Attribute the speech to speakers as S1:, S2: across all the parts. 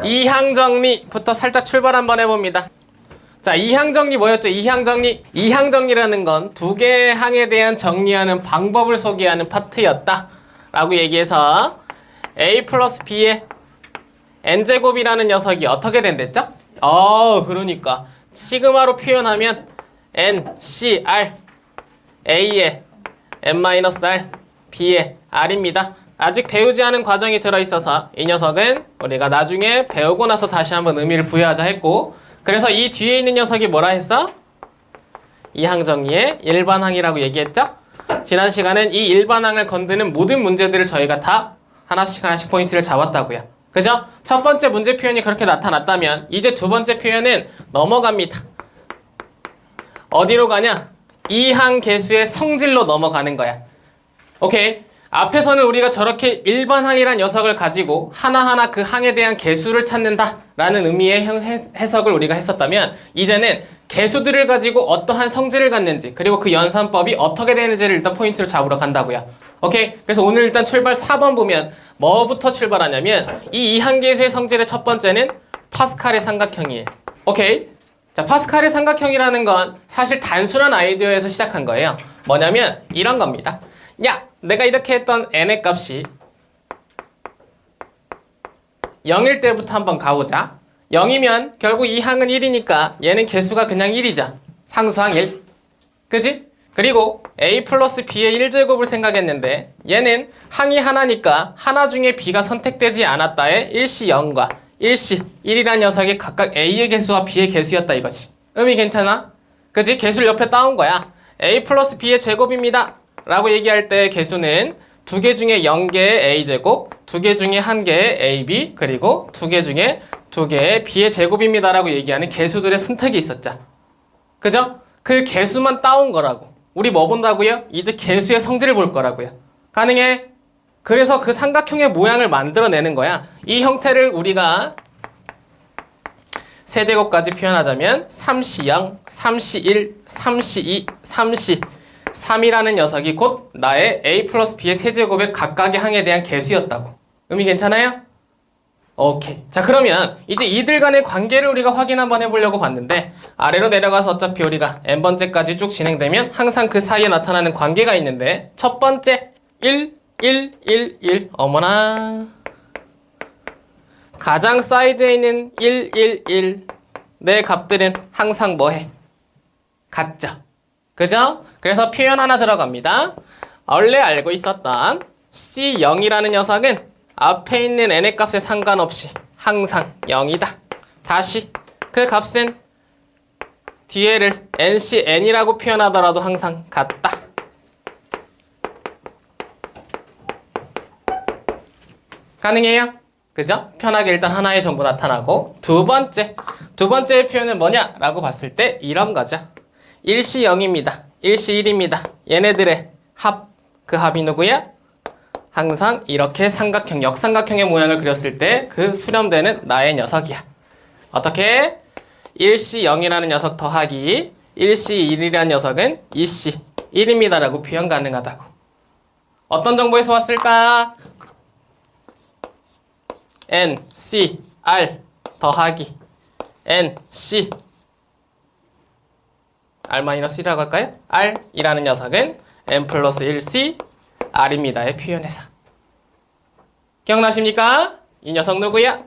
S1: 이항 정리부터 살짝 출발 한번 해봅니다. 자, 이항 정리 뭐였죠? 이항 정리. 이항 정리라는 건 두 개의 항에 대한 정리하는 방법을 소개하는 파트였다 라고 얘기해서 a 플러스 b의 n제곱이라는 녀석이 어떻게 된댔죠? 그러니까 시그마로 표현하면 n, c, r a의 n-r, b의 r입니다. 아직 배우지 않은 과정이 들어있어서 이 녀석은 우리가 나중에 배우고 나서 다시 한번 의미를 부여하자 했고, 그래서 이 뒤에 있는 녀석이 뭐라 했어? 이항정리의 일반항이라고 얘기했죠? 지난 시간엔 이 일반항을 건드는 모든 문제들을 저희가 다 하나씩 포인트를 잡았다고요. 그죠? 첫 번째 문제 표현이 그렇게 나타났다면 이제 두 번째 표현은 넘어갑니다. 어디로 가냐? 이항 계수의 성질로 넘어가는 거야. 오케이? 앞에서는 우리가 저렇게 일반항이란 녀석을 가지고 하나하나 그 항에 대한 계수를 찾는다 라는 의미의 해석을 우리가 했었다면, 이제는 계수들을 가지고 어떠한 성질을 갖는지, 그리고 그 연산법이 어떻게 되는지를 일단 포인트를 잡으러 간다고요. 오케이? 그래서 오늘 일단 출발 4번 보면 뭐부터 출발하냐면 이 이항계수의 성질의 첫 번째는 파스칼의 삼각형이에요. 오케이? 자, 파스칼의 삼각형이라는 건 사실 단순한 아이디어에서 시작한 거예요. 뭐냐면 이런 겁니다. 야, 내가 이렇게 했던 n의 값이 0일 때부터 한번 가보자. 0이면 결국 이 항은 1이니까 얘는 개수가 그냥 1이자. 상수항 1. 그지? 그리고 a 플러스 b의 1제곱을 생각했는데 얘는 항이 하나니까 하나 중에 b가 선택되지 않았다에 1시 0과 1시 1이라는 녀석이 각각 a의 개수와 b의 개수였다 이거지. 의미 괜찮아? 그지? 개수를 옆에 따온 거야. a 플러스 b의 제곱입니다 라고 얘기할 때 개수는 두 개 중에 0개의 a제곱, 두 개 중에 1개의 ab, 그리고 두 개 중에 2개의 b의 제곱입니다 라고 얘기하는 개수들의 선택이 있었죠. 그죠? 그 개수만 따온 거라고. 우리 뭐 본다고요? 이제 개수의 성질을 볼 거라고요. 가능해? 그래서 그 삼각형의 모양을 만들어내는 거야. 이 형태를 우리가 세제곱까지 표현하자면 3시 0, 3시 1, 3시 2, 3시 3이라는 녀석이 곧 나의 a 플러스 b의 세제곱의 각각의 항에 대한 개수였다고. 의미 괜찮아요? 오케이. 자, 그러면 이제 이들 간의 관계를 우리가 확인 한번 해보려고 봤는데, 아래로 내려가서 어차피 우리가 n번째까지 쭉 진행되면 항상 그 사이에 나타나는 관계가 있는데, 첫 번째 1, 1, 1, 1. 어머나. 가장 사이드에 있는 1, 1, 1. 내 값들은 항상 뭐해? 같죠? 그죠? 그래서 표현 하나 들어갑니다. 원래 알고 있었던 C0이라는 녀석은 앞에 있는 n의 값에 상관없이 항상 0이다. 다시 그 값은 뒤에를 ncn이라고 표현하더라도 항상 같다. 가능해요? 그죠? 편하게 일단 하나의 정보 나타나고, 두 번째의 표현은 뭐냐? 라고 봤을 때 이런 거죠. 1시 0입니다. 1시 1입니다. 얘네들의 합, 그 합이 누구야? 항상 이렇게 삼각형, 역삼각형의 모양을 그렸을 때 그 수렴되는 나의 녀석이야. 어떻게? 1시 0이라는 녀석 더하기 1시 1이라는 녀석은 2시 1입니다 라고 표현 가능하다고. 어떤 정보에서 왔을까? n, c, r 더하기 n, c r-1라고 할까요? r이라는 녀석은 n 플러스 1c r입니다의 표현해서. 기억나십니까? 이 녀석 누구야?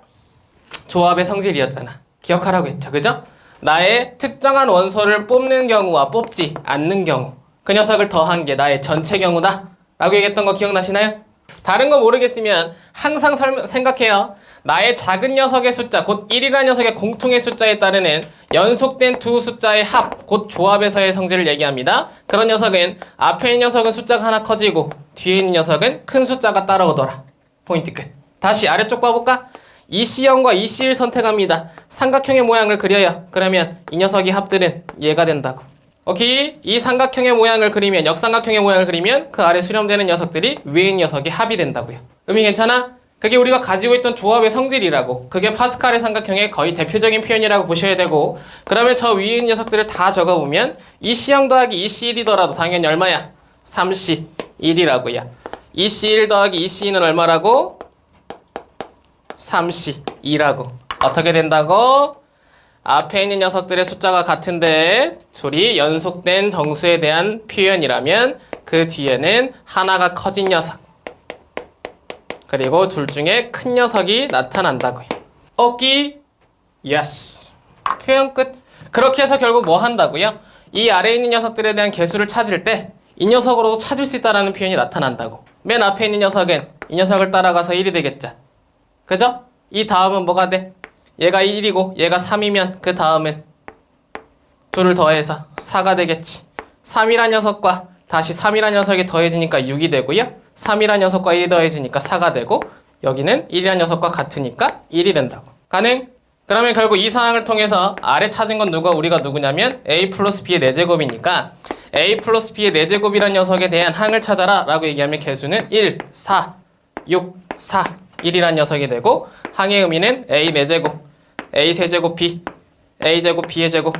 S1: 조합의 성질이었잖아. 기억하라고 했죠. 그죠? 나의 특정한 원소를 뽑는 경우와 뽑지 않는 경우, 그 녀석을 더한 게 나의 전체 경우다 라고 얘기했던 거 기억나시나요? 다른 거 모르겠으면 항상 생각해요. 나의 작은 녀석의 숫자, 곧 1이라는 녀석의 공통의 숫자에 따르는 연속된 두 숫자의 합, 곧 조합에서의 성질을 얘기합니다. 그런 녀석은 앞에 있는 녀석은 숫자가 하나 커지고 뒤에 있는 녀석은 큰 숫자가 따라오더라. 포인트 끝. 다시 아래쪽 봐볼까? EC0과 EC1 선택합니다. 삼각형의 모양을 그려요. 그러면 이 녀석의 합들은 얘가 된다고. 오케이? 이 삼각형의 모양을 그리면, 역삼각형의 모양을 그리면 그 아래 수렴되는 녀석들이 위에 있는 녀석의 합이 된다고요. 의미 괜찮아? 그게 우리가 가지고 있던 조합의 성질이라고. 그게 파스칼의 삼각형의 거의 대표적인 표현이라고 보셔야 되고, 그러면 저 위에 있는 녀석들을 다 적어보면 EC0 더하기 EC1이더라도 당연히 얼마야? 3C 1이라고요. EC1 더하기 EC2는 얼마라고? 3C 2라고. 어떻게 된다고? 앞에 있는 녀석들의 숫자가 같은데 둘이 연속된 정수에 대한 표현이라면 그 뒤에는 하나가 커진 녀석 그리고 둘 중에 큰 녀석이 나타난다고요. 오케이? 예스. 표현 끝. 그렇게 해서 결국 뭐 한다고요? 이 아래에 있는 녀석들에 대한 개수를 찾을 때 이 녀석으로도 찾을 수 있다는 표현이 나타난다고. 맨 앞에 있는 녀석은 이 녀석을 따라가서 1이 되겠죠. 그죠? 이 다음은 뭐가 돼? 얘가 1이고 얘가 3이면 그 다음은 둘을 더해서 4가 되겠지. 3이란 녀석과 다시 3이란 녀석이 더해지니까 6이 되고요. 3이란 녀석과 1이 더해지니까 4가 되고 여기는 1이란 녀석과 같으니까 1이 된다고. 가능? 그러면 결국 이 상황을 통해서 아래 찾은 건 우리가 누구냐면 a 플러스 b의 4제곱이니까 a 플러스 b의 4제곱이란 녀석에 대한 항을 찾아라 라고 얘기하면 개수는 1, 4, 6, 4, 1이란 녀석이 되고 항의 의미는 a 4제곱, a 세제곱 b, a 제곱 b의 제곱,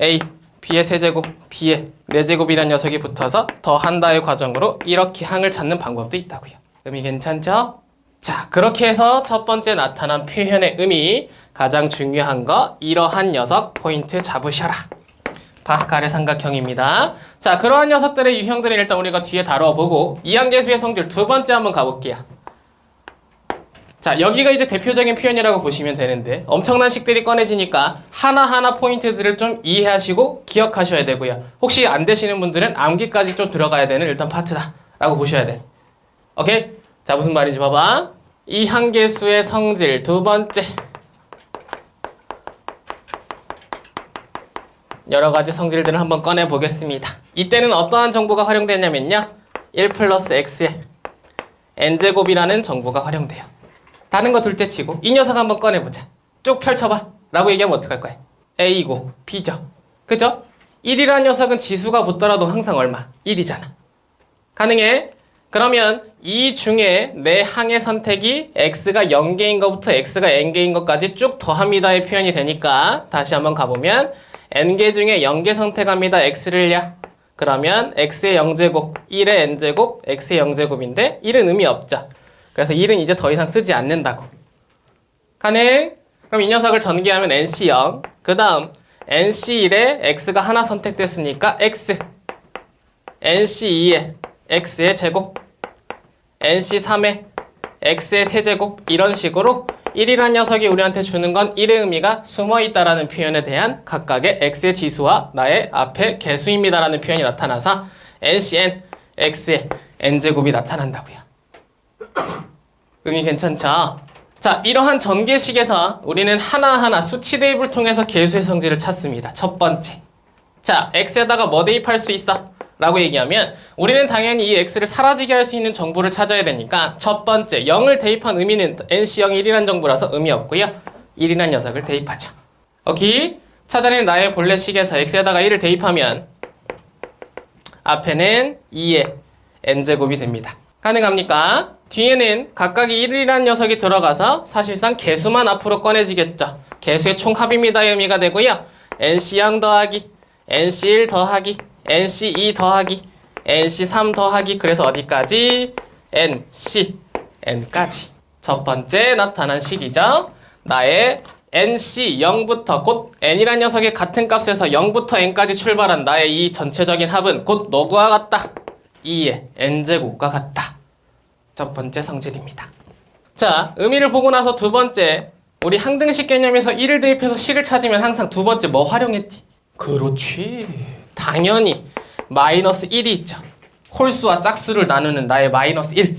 S1: a b의 세제곱, b의 4제곱이란 녀석이 붙어서 더한다의 과정으로 이렇게 항을 찾는 방법도 있다고요. 의미 괜찮죠? 자, 그렇게 해서 첫 번째 나타난 표현의 의미 가장 중요한 거 이러한 녀석 포인트 잡으셔라. 파스칼의 삼각형입니다. 자, 그러한 녀석들의 유형들은 일단 우리가 뒤에 다뤄보고 이항계수의 성질 두 번째 한번 가볼게요. 자, 여기가 이제 대표적인 표현이라고 보시면 되는데 엄청난 식들이 꺼내지니까 하나하나 포인트들을 좀 이해하시고 기억하셔야 되고요. 혹시 안 되시는 분들은 암기까지 좀 들어가야 되는 일단 파트다 라고 보셔야 돼. 오케이? 자, 무슨 말인지 봐봐. 이항계수의 성질 두 번째. 여러 가지 성질들을 한번 꺼내 보겠습니다. 이때는 어떠한 정보가 활용되냐면요. 1 플러스 x에 n제곱이라는 정보가 활용돼요. 다른 거 둘째 치고 이 녀석 한번 꺼내보자. 쭉 펼쳐봐 라고 얘기하면 어떡할 거야? a고 b죠. 그죠? 1이라는 녀석은 지수가 붙더라도 항상 얼마? 1이잖아. 가능해? 그러면 이 중에 내 항의 선택이 x가 0개인 것부터 x가 n개인 것까지 쭉 더합니다의 표현이 되니까 다시 한번 가보면 n개 중에 0개 선택합니다. x를요. 그러면 x의 0제곱, 1의 n제곱, x의 0제곱인데 1은 의미 없죠. 그래서 1은 이제 더 이상 쓰지 않는다고. 가능? 그럼 이 녀석을 전개하면 nc0. 그 다음 nc1에 x가 하나 선택됐으니까 x, nc2에 x의 제곱, nc3에 x의 세제곱 이런 식으로 1이란 녀석이 우리한테 주는 건 1의 의미가 숨어있다라는 표현에 대한 각각의 x의 지수와 나의 앞에 개수입니다라는 표현이 나타나서 ncn, x의 n제곱이 나타난다고요. 의미 괜찮죠? 자, 이러한 전개식에서 우리는 하나하나 수치 대입을 통해서 개수의 성질을 찾습니다. 첫 번째. 자, x에다가 뭐 대입할 수 있어? 라고 얘기하면 우리는 당연히 이 x를 사라지게 할 수 있는 정보를 찾아야 되니까 첫 번째 0을 대입한 의미는 nc0 1이란 정보라서 의미 없고요. 1이란 녀석을 대입하죠. 오케이? 찾아낸 나의 본래 식에서 x에다가 1을 대입하면 앞에는 2의 n제곱이 됩니다. 가능합니까? 뒤에는 각각이 1이라는 녀석이 들어가서 사실상 개수만 앞으로 꺼내지겠죠. 개수의 총합입니다의 의미가 되고요. nc0 더하기, nc1 더하기, nc2 더하기, nc3 더하기 그래서 어디까지? nc, n까지. 첫 번째 나타난 식이죠. 나의 nc 0부터 곧 n이란 녀석의 같은 값에서 0부터 n까지 출발한 나의 이 전체적인 합은 곧 누구와 같다? 2의 n제곱과 같다. 첫 번째 성질입니다. 자, 의미를 보고 나서 두 번째, 우리 항등식 개념에서 1을 대입해서 식을 찾으면 항상 두 번째 뭐 활용했지? 그렇지. 당연히 마이너스 1이 있죠. 홀수와 짝수를 나누는 나의 마이너스 1.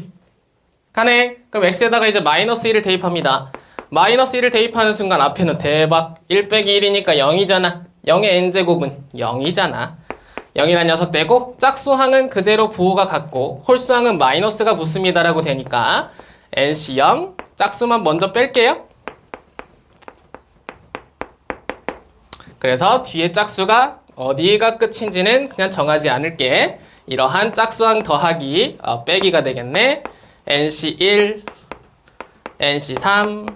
S1: 가네? 그럼 x에다가 이제 마이너스 1을 대입합니다. 마이너스 1을 대입하는 순간 앞에는 대박 1 빼기 1이니까 0이잖아. 0의 n제곱은 0이잖아. 0이란 녀석 되고 짝수항은 그대로 부호가 같고 홀수항은 마이너스가 붙습니다라고 되니까 nc0 짝수만 먼저 뺄게요. 그래서 뒤에 짝수가 어디가 끝인지는 그냥 정하지 않을게. 이러한 짝수항 더하기 빼기가 되겠네. nc1, nc3,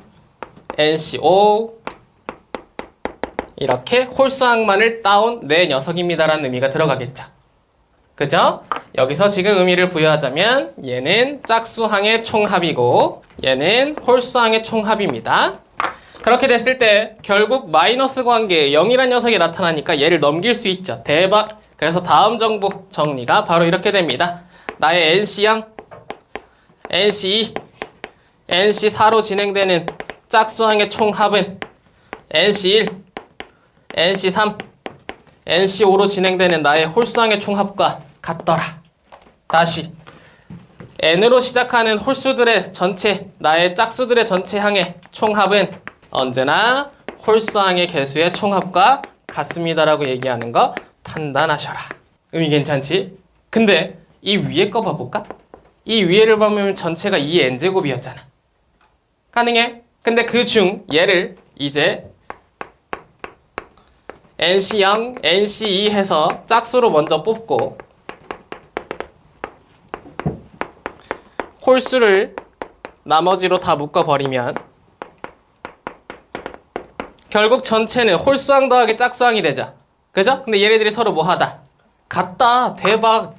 S1: nc5 이렇게 홀수항만을 따온 내 녀석입니다라는 의미가 들어가겠죠. 그죠? 여기서 지금 의미를 부여하자면 얘는 짝수항의 총합이고 얘는 홀수항의 총합입니다. 그렇게 됐을 때 결국 마이너스 관계에 0이란 녀석이 나타나니까 얘를 넘길 수 있죠. 대박. 그래서 다음 정보 정리가 바로 이렇게 됩니다. 나의 NC양, NC2, NC4로 진행되는 짝수항의 총합은 NC1, NC3, NC5로 진행되는 나의 홀수항의 총합과 같더라. 다시 N으로 시작하는 홀수들의 전체, 나의 짝수들의 전체 항의 총합은 언제나 홀수항의 개수의 총합과 같습니다라고 얘기하는 거 판단하셔라. 의미 괜찮지? 근데 이 위에 거 봐볼까? 이 위에를 보면 전체가 2의 n제곱이었잖아. 가능해? 근데 그 중 얘를 이제 NC0, NC2 해서 짝수로 먼저 뽑고 홀수를 나머지로 다 묶어버리면 결국 전체는 홀수항 더하기 짝수항이 되죠. 그죠? 근데 얘네들이 서로 뭐 하다? 같다. 대박.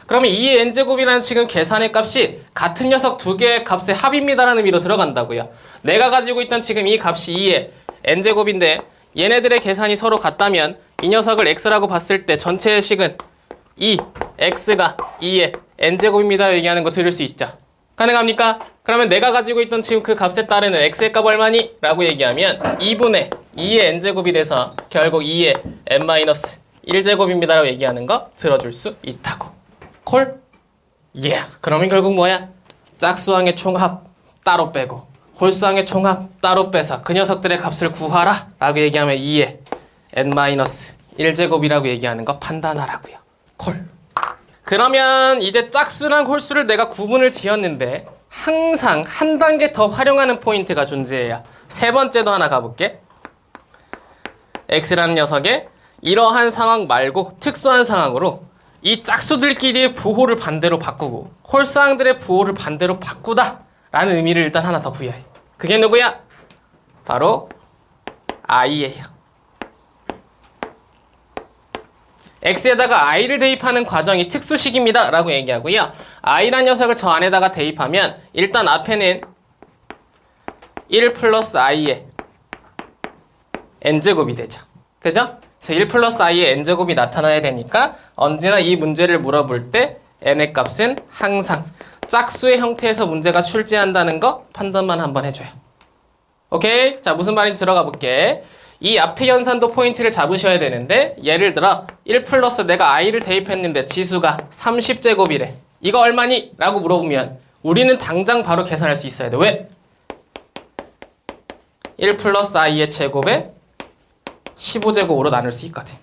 S1: 그러면 2의 n제곱이라는 지금 계산의 값이 같은 녀석 두 개의 값의 합입니다라는 의미로 들어간다고요. 내가 가지고 있던 지금 이 값이 2의 n제곱인데 얘네들의 계산이 서로 같다면 이 녀석을 x라고 봤을 때 전체의 식은 2x가 2의 n제곱입니다 얘기하는 거 들을 수 있죠. 가능합니까? 그러면 내가 가지고 있던 지금 그 값에 따르는 x의 값 얼마니? 라고 얘기하면 2분의 2의 n제곱이 돼서 결국 2의 n-1제곱입니다 라고 얘기하는 거 들어줄 수 있다고. 콜? 예. 그러면 결국 뭐야? 짝수항의 총합 따로 빼고 홀수항의 총합 따로 빼서 그 녀석들의 값을 구하라 라고 얘기하면 2의 n-1제곱이라고 얘기하는 거 판단하라고요. 콜. 그러면 이제 짝수랑 홀수를 내가 구분을 지었는데 항상 한 단계 더 활용하는 포인트가 존재해요. 세 번째도 하나 가볼게. x라는 녀석의 이러한 상황 말고 특수한 상황으로 이 짝수들끼리의 부호를 반대로 바꾸고 홀수항들의 부호를 반대로 바꾸다 라는 의미를 일단 하나 더 부여해. 그게 누구야? 바로 i예요. x에다가 i를 대입하는 과정이 특수식입니다 라고 얘기하고요. i란 녀석을 저 안에다가 대입하면 일단 앞에는 1 플러스 i의 n제곱이 되죠. 그죠? 그래서 1 플러스 i의 n제곱이 나타나야 되니까 언제나 이 문제를 물어볼 때 n의 값은 항상 짝수의 형태에서 문제가 출제한다는 거 판단만 한번 해줘요. 오케이? 자, 무슨 말인지 들어가 볼게. 이 앞의 연산도 포인트를 잡으셔야 되는데 예를 들어 1 플러스 내가 i를 대입했는데 지수가 30제곱이래. 이거 얼마니? 라고 물어보면 우리는 당장 바로 계산할 수 있어야 돼. 왜? 1 플러스 i의 제곱에 15제곱으로 나눌 수 있거든.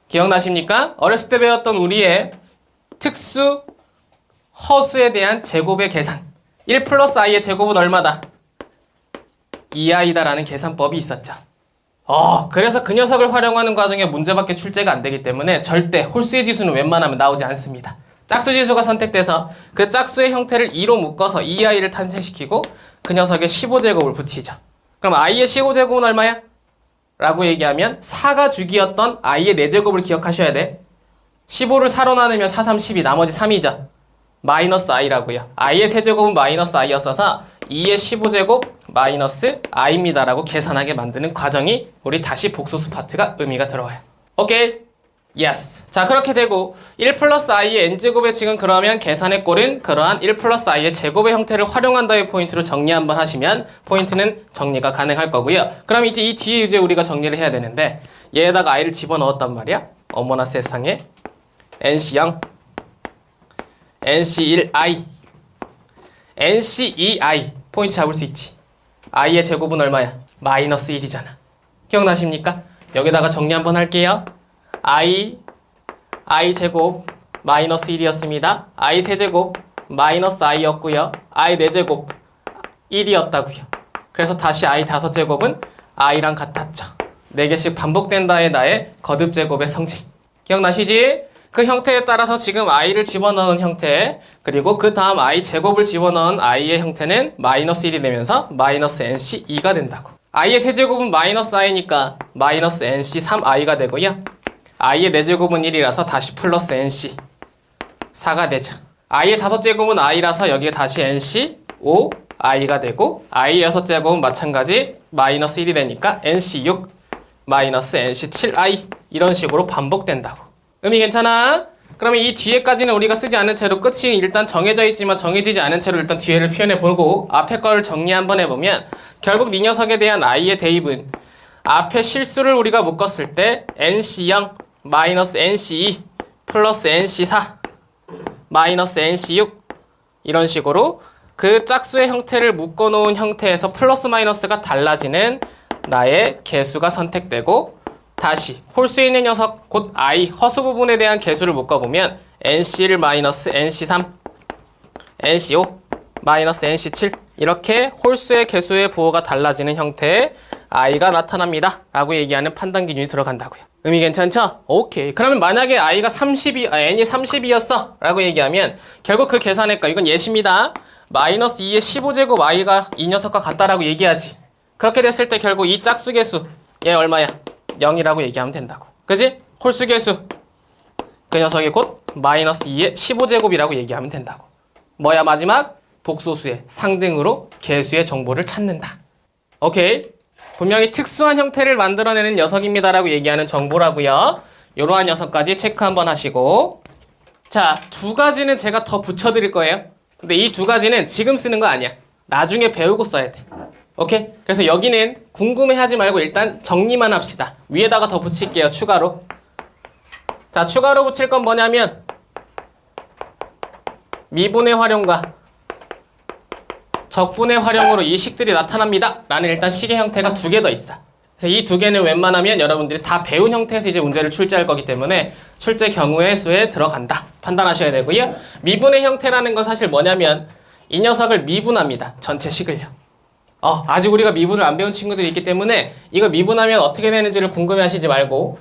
S1: 기억나십니까? 어렸을 때 배웠던 우리의 특수 허수에 대한 제곱의 계산. 1 플러스 i의 제곱은 얼마다? 2i다 라는 계산법이 있었죠. 그래서 그 녀석을 활용하는 과정에 문제밖에 출제가 안 되기 때문에 절대 홀수의 지수는 웬만하면 나오지 않습니다. 짝수 지수가 선택돼서 그 짝수의 형태를 2로 묶어서 2i를 탄생시키고 그 녀석에 15제곱을 붙이죠. 그럼 i의 15제곱은 얼마야? 라고 얘기하면 4가 주기였던 i의 4제곱을 기억하셔야 돼. 15를 4로 나누면 4, 3, 12 나머지 3이죠. 마이너스 i라고요. i의 세제곱은 마이너스 i였어서 2의 15제곱 마이너스 i입니다 라고 계산하게 만드는 과정이 우리 다시 복소수 파트가 의미가 들어와요. 오케이? 예스. 자, 그렇게 되고 1 플러스 i의 n제곱에 지금 그러면 계산의 꼴은 그러한 1 플러스 i의 제곱의 형태를 활용한다의 포인트로 정리 한번 하시면 포인트는 정리가 가능할 거고요. 그럼 이제 이 뒤에 이제 우리가 정리를 해야 되는데 얘에다가 i를 집어넣었단 말이야. 어머나 세상에. NC0, NC1i, NC2i 포인트 잡을 수 있지. i의 제곱은 얼마야? 마이너스 1이잖아. 기억나십니까? 여기다가 정리 한번 할게요. i 제곱 마이너스 1이었습니다. i 세제곱 마이너스 i였고요. i 4제곱 1이었다고요. 그래서 다시 i 5제곱은 i랑 같았죠. 4개씩 반복된다의 나의 거듭 제곱의 성질. 기억나시지? 그 형태에 따라서 지금 i를 집어넣은 형태 그리고 그 다음 i 제곱을 집어넣은 i의 형태는 마이너스 1이 되면서 마이너스 nc2가 된다고. i의 세제곱은 마이너스 i니까 마이너스 nc3i가 되고요. i의 4제곱은 1이라서 다시 플러스 nc 4가 되죠. i의 5제곱은 i라서 여기에 다시 nc 5i가 되고 i의 6제곱은 마찬가지 마이너스 1이 되니까 NC6 마이너스 NC7I 이런 식으로 반복된다고. 의미 괜찮아? 그러면 이 뒤에까지는 우리가 쓰지 않은 채로 끝이 일단 정해져 있지만 정해지지 않은 채로 일단 뒤에를 표현해보고 앞에 거를 정리 한번 해보면 결국 이 녀석에 대한 i의 대입은 앞에 실수를 우리가 묶었을 때 NC0 마이너스 NC2 플러스 NC4 마이너스 NC6 이런 식으로 그 짝수의 형태를 묶어놓은 형태에서 플러스 마이너스가 달라지는 나의 개수가 선택되고 다시 홀수에 있는 녀석 곧 i 허수 부분에 대한 개수를 묶어보면 NC1 마이너스 NC3 NC5 마이너스 NC7 이렇게 홀수의 개수의 부호가 달라지는 형태의 i가 나타납니다 라고 얘기하는 판단 기준이 들어간다고요. 의미 괜찮죠? 오케이. 그러면 만약에 n이 32였어 라고 얘기하면 결국 그 계산할까? 이건 예시입니다. 마이너스 2의 15제곱 i가 이 녀석과 같다라고 얘기하지. 그렇게 됐을 때 결국 이 짝수 개수 얘 얼마야? 0이라고 얘기하면 된다고. 그지? 홀수 개수 그 녀석이 곧 마이너스 2의 15제곱이라고 얘기하면 된다고. 뭐야 마지막? 복소수의 상등으로 개수의 정보를 찾는다. 오케이. 분명히 특수한 형태를 만들어내는 녀석입니다라고 얘기하는 정보라고요. 이러한 녀석까지 체크 한번 하시고 자, 두 가지는 제가 더 붙여드릴 거예요. 근데 이 두 가지는 지금 쓰는 거 아니야. 나중에 배우고 써야 돼. 오케이? 그래서 여기는 궁금해하지 말고 일단 정리만 합시다. 위에다가 더 붙일게요. 추가로. 자, 추가로 붙일 건 뭐냐면 미분의 활용과 적분의 활용으로 이 식들이 나타납니다. 라는 일단 식의 형태가 두 개 더 있어. 그래서 이 두 개는 웬만하면 여러분들이 다 배운 형태에서 이제 문제를 출제할 거기 때문에 출제 경우의 수에 들어간다. 판단하셔야 되고요. 미분의 형태라는 건 사실 뭐냐면 이 녀석을 미분합니다. 전체 식을요. 아직 우리가 미분을 안 배운 친구들이 있기 때문에 이거 미분하면 어떻게 되는지를 궁금해하시지 말고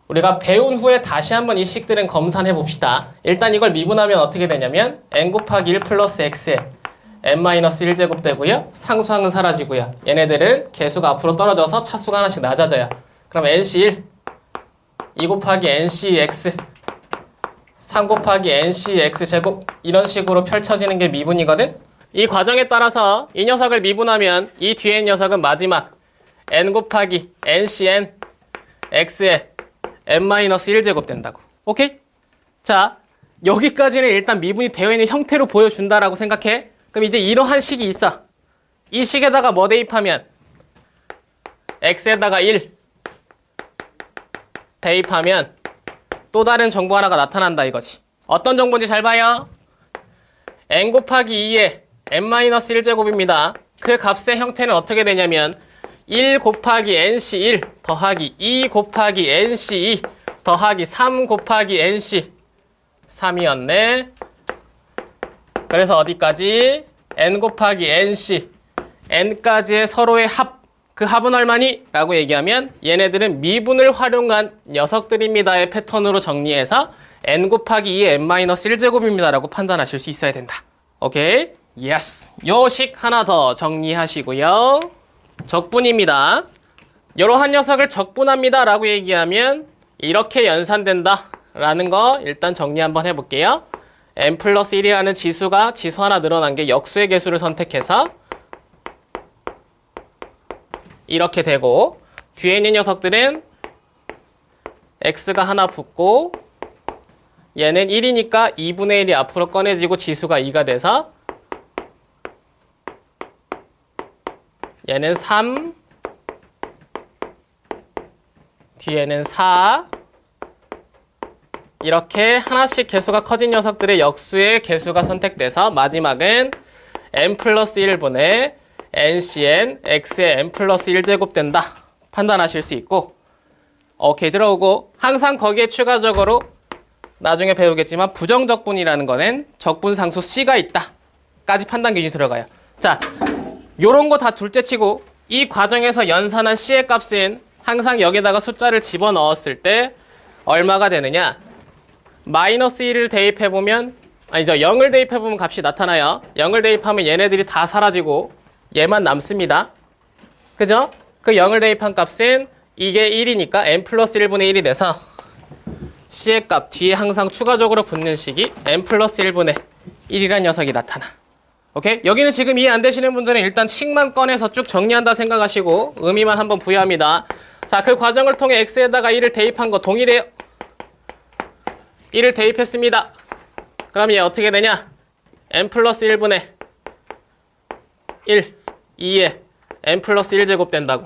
S1: 우리가 배운 후에 다시 한번 이 식들은 검산해 봅시다. 일단 이걸 미분하면 어떻게 되냐면 n 곱하기 1 플러스 x에 n-1제곱 되고요. 상수항은 사라지고요. 얘네들은 개수가 앞으로 떨어져서 차수가 하나씩 낮아져요. 그럼 nc1 2 곱하기 ncx 3 곱하기 ncx제곱 이런 식으로 펼쳐지는 게 미분이거든. 이 과정에 따라서 이 녀석을 미분하면 이 뒤에 있는 녀석은 마지막 n 곱하기 ncn x에 n-1제곱 된다고. 오케이? 자, 여기까지는 일단 미분이 되어 있는 형태로 보여준다라고 생각해. 그럼 이제 이러한 식이 있어. 이 식에다가 뭐 대입하면 x에다가 1 대입하면 또 다른 정보 하나가 나타난다 이거지. 어떤 정보인지 잘 봐요. n 곱하기 2에 n-1제곱입니다. 그 값의 형태는 어떻게 되냐면 1 곱하기 nc1 더하기 2 곱하기 nc2 더하기 3 곱하기 nc 3이었네. 그래서 어디까지? n 곱하기 nc n까지의 서로의 합. 그 합은 얼마니? 라고 얘기하면 얘네들은 미분을 활용한 녀석들입니다의 패턴으로 정리해서 n 곱하기 2의 n-1제곱입니다 라고 판단하실 수 있어야 된다. 오케이? 예스. 요 식 하나 더 정리하시고요. 적분입니다. 이러한 녀석을 적분합니다 라고 얘기하면 이렇게 연산된다 라는 거 일단 정리 한번 해볼게요. n 플러스 1이라는 지수가 지수 하나 늘어난 게 역수의 개수를 선택해서 이렇게 되고 뒤에 있는 녀석들은 x가 하나 붙고 얘는 1이니까 2분의 1이 앞으로 꺼내지고 지수가 2가 돼서 얘는 3 뒤에는 4 이렇게 하나씩 개수가 커진 녀석들의 역수의 개수가 선택돼서 마지막은 n 플러스 1분의 ncn x의 n 플러스 1제곱 된다. 판단하실 수 있고 오케이 들어오고 항상 거기에 추가적으로 나중에 배우겠지만 부정적분이라는 거는 적분상수 c가 있다. 까지 판단 기준이 들어가요. 자, 요런 거 다 둘째치고 이 과정에서 연산한 c의 값은 항상 여기다가 숫자를 집어넣었을 때 얼마가 되느냐? 마이너스 1을 대입해보면 아니죠. 0을 대입해보면 값이 나타나요. 0을 대입하면 얘네들이 다 사라지고 얘만 남습니다. 그죠? 그 0을 대입한 값은 이게 1이니까 n 플러스 1분의 1이 돼서 c의 값 뒤에 항상 추가적으로 붙는 식이 n 플러스 1분의 1이란 녀석이 나타나. 오케이? 여기는 지금 이해 안 되시는 분들은 일단 칙만 꺼내서 쭉 정리한다 생각하시고 의미만 한번 부여합니다. 자, 그 과정을 통해 x에다가 1을 대입한 거 동일해요. 1을 대입했습니다. 그럼 얘 어떻게 되냐? n 플러스 1분의 1, 2에 n 플러스 1제곱 된다고.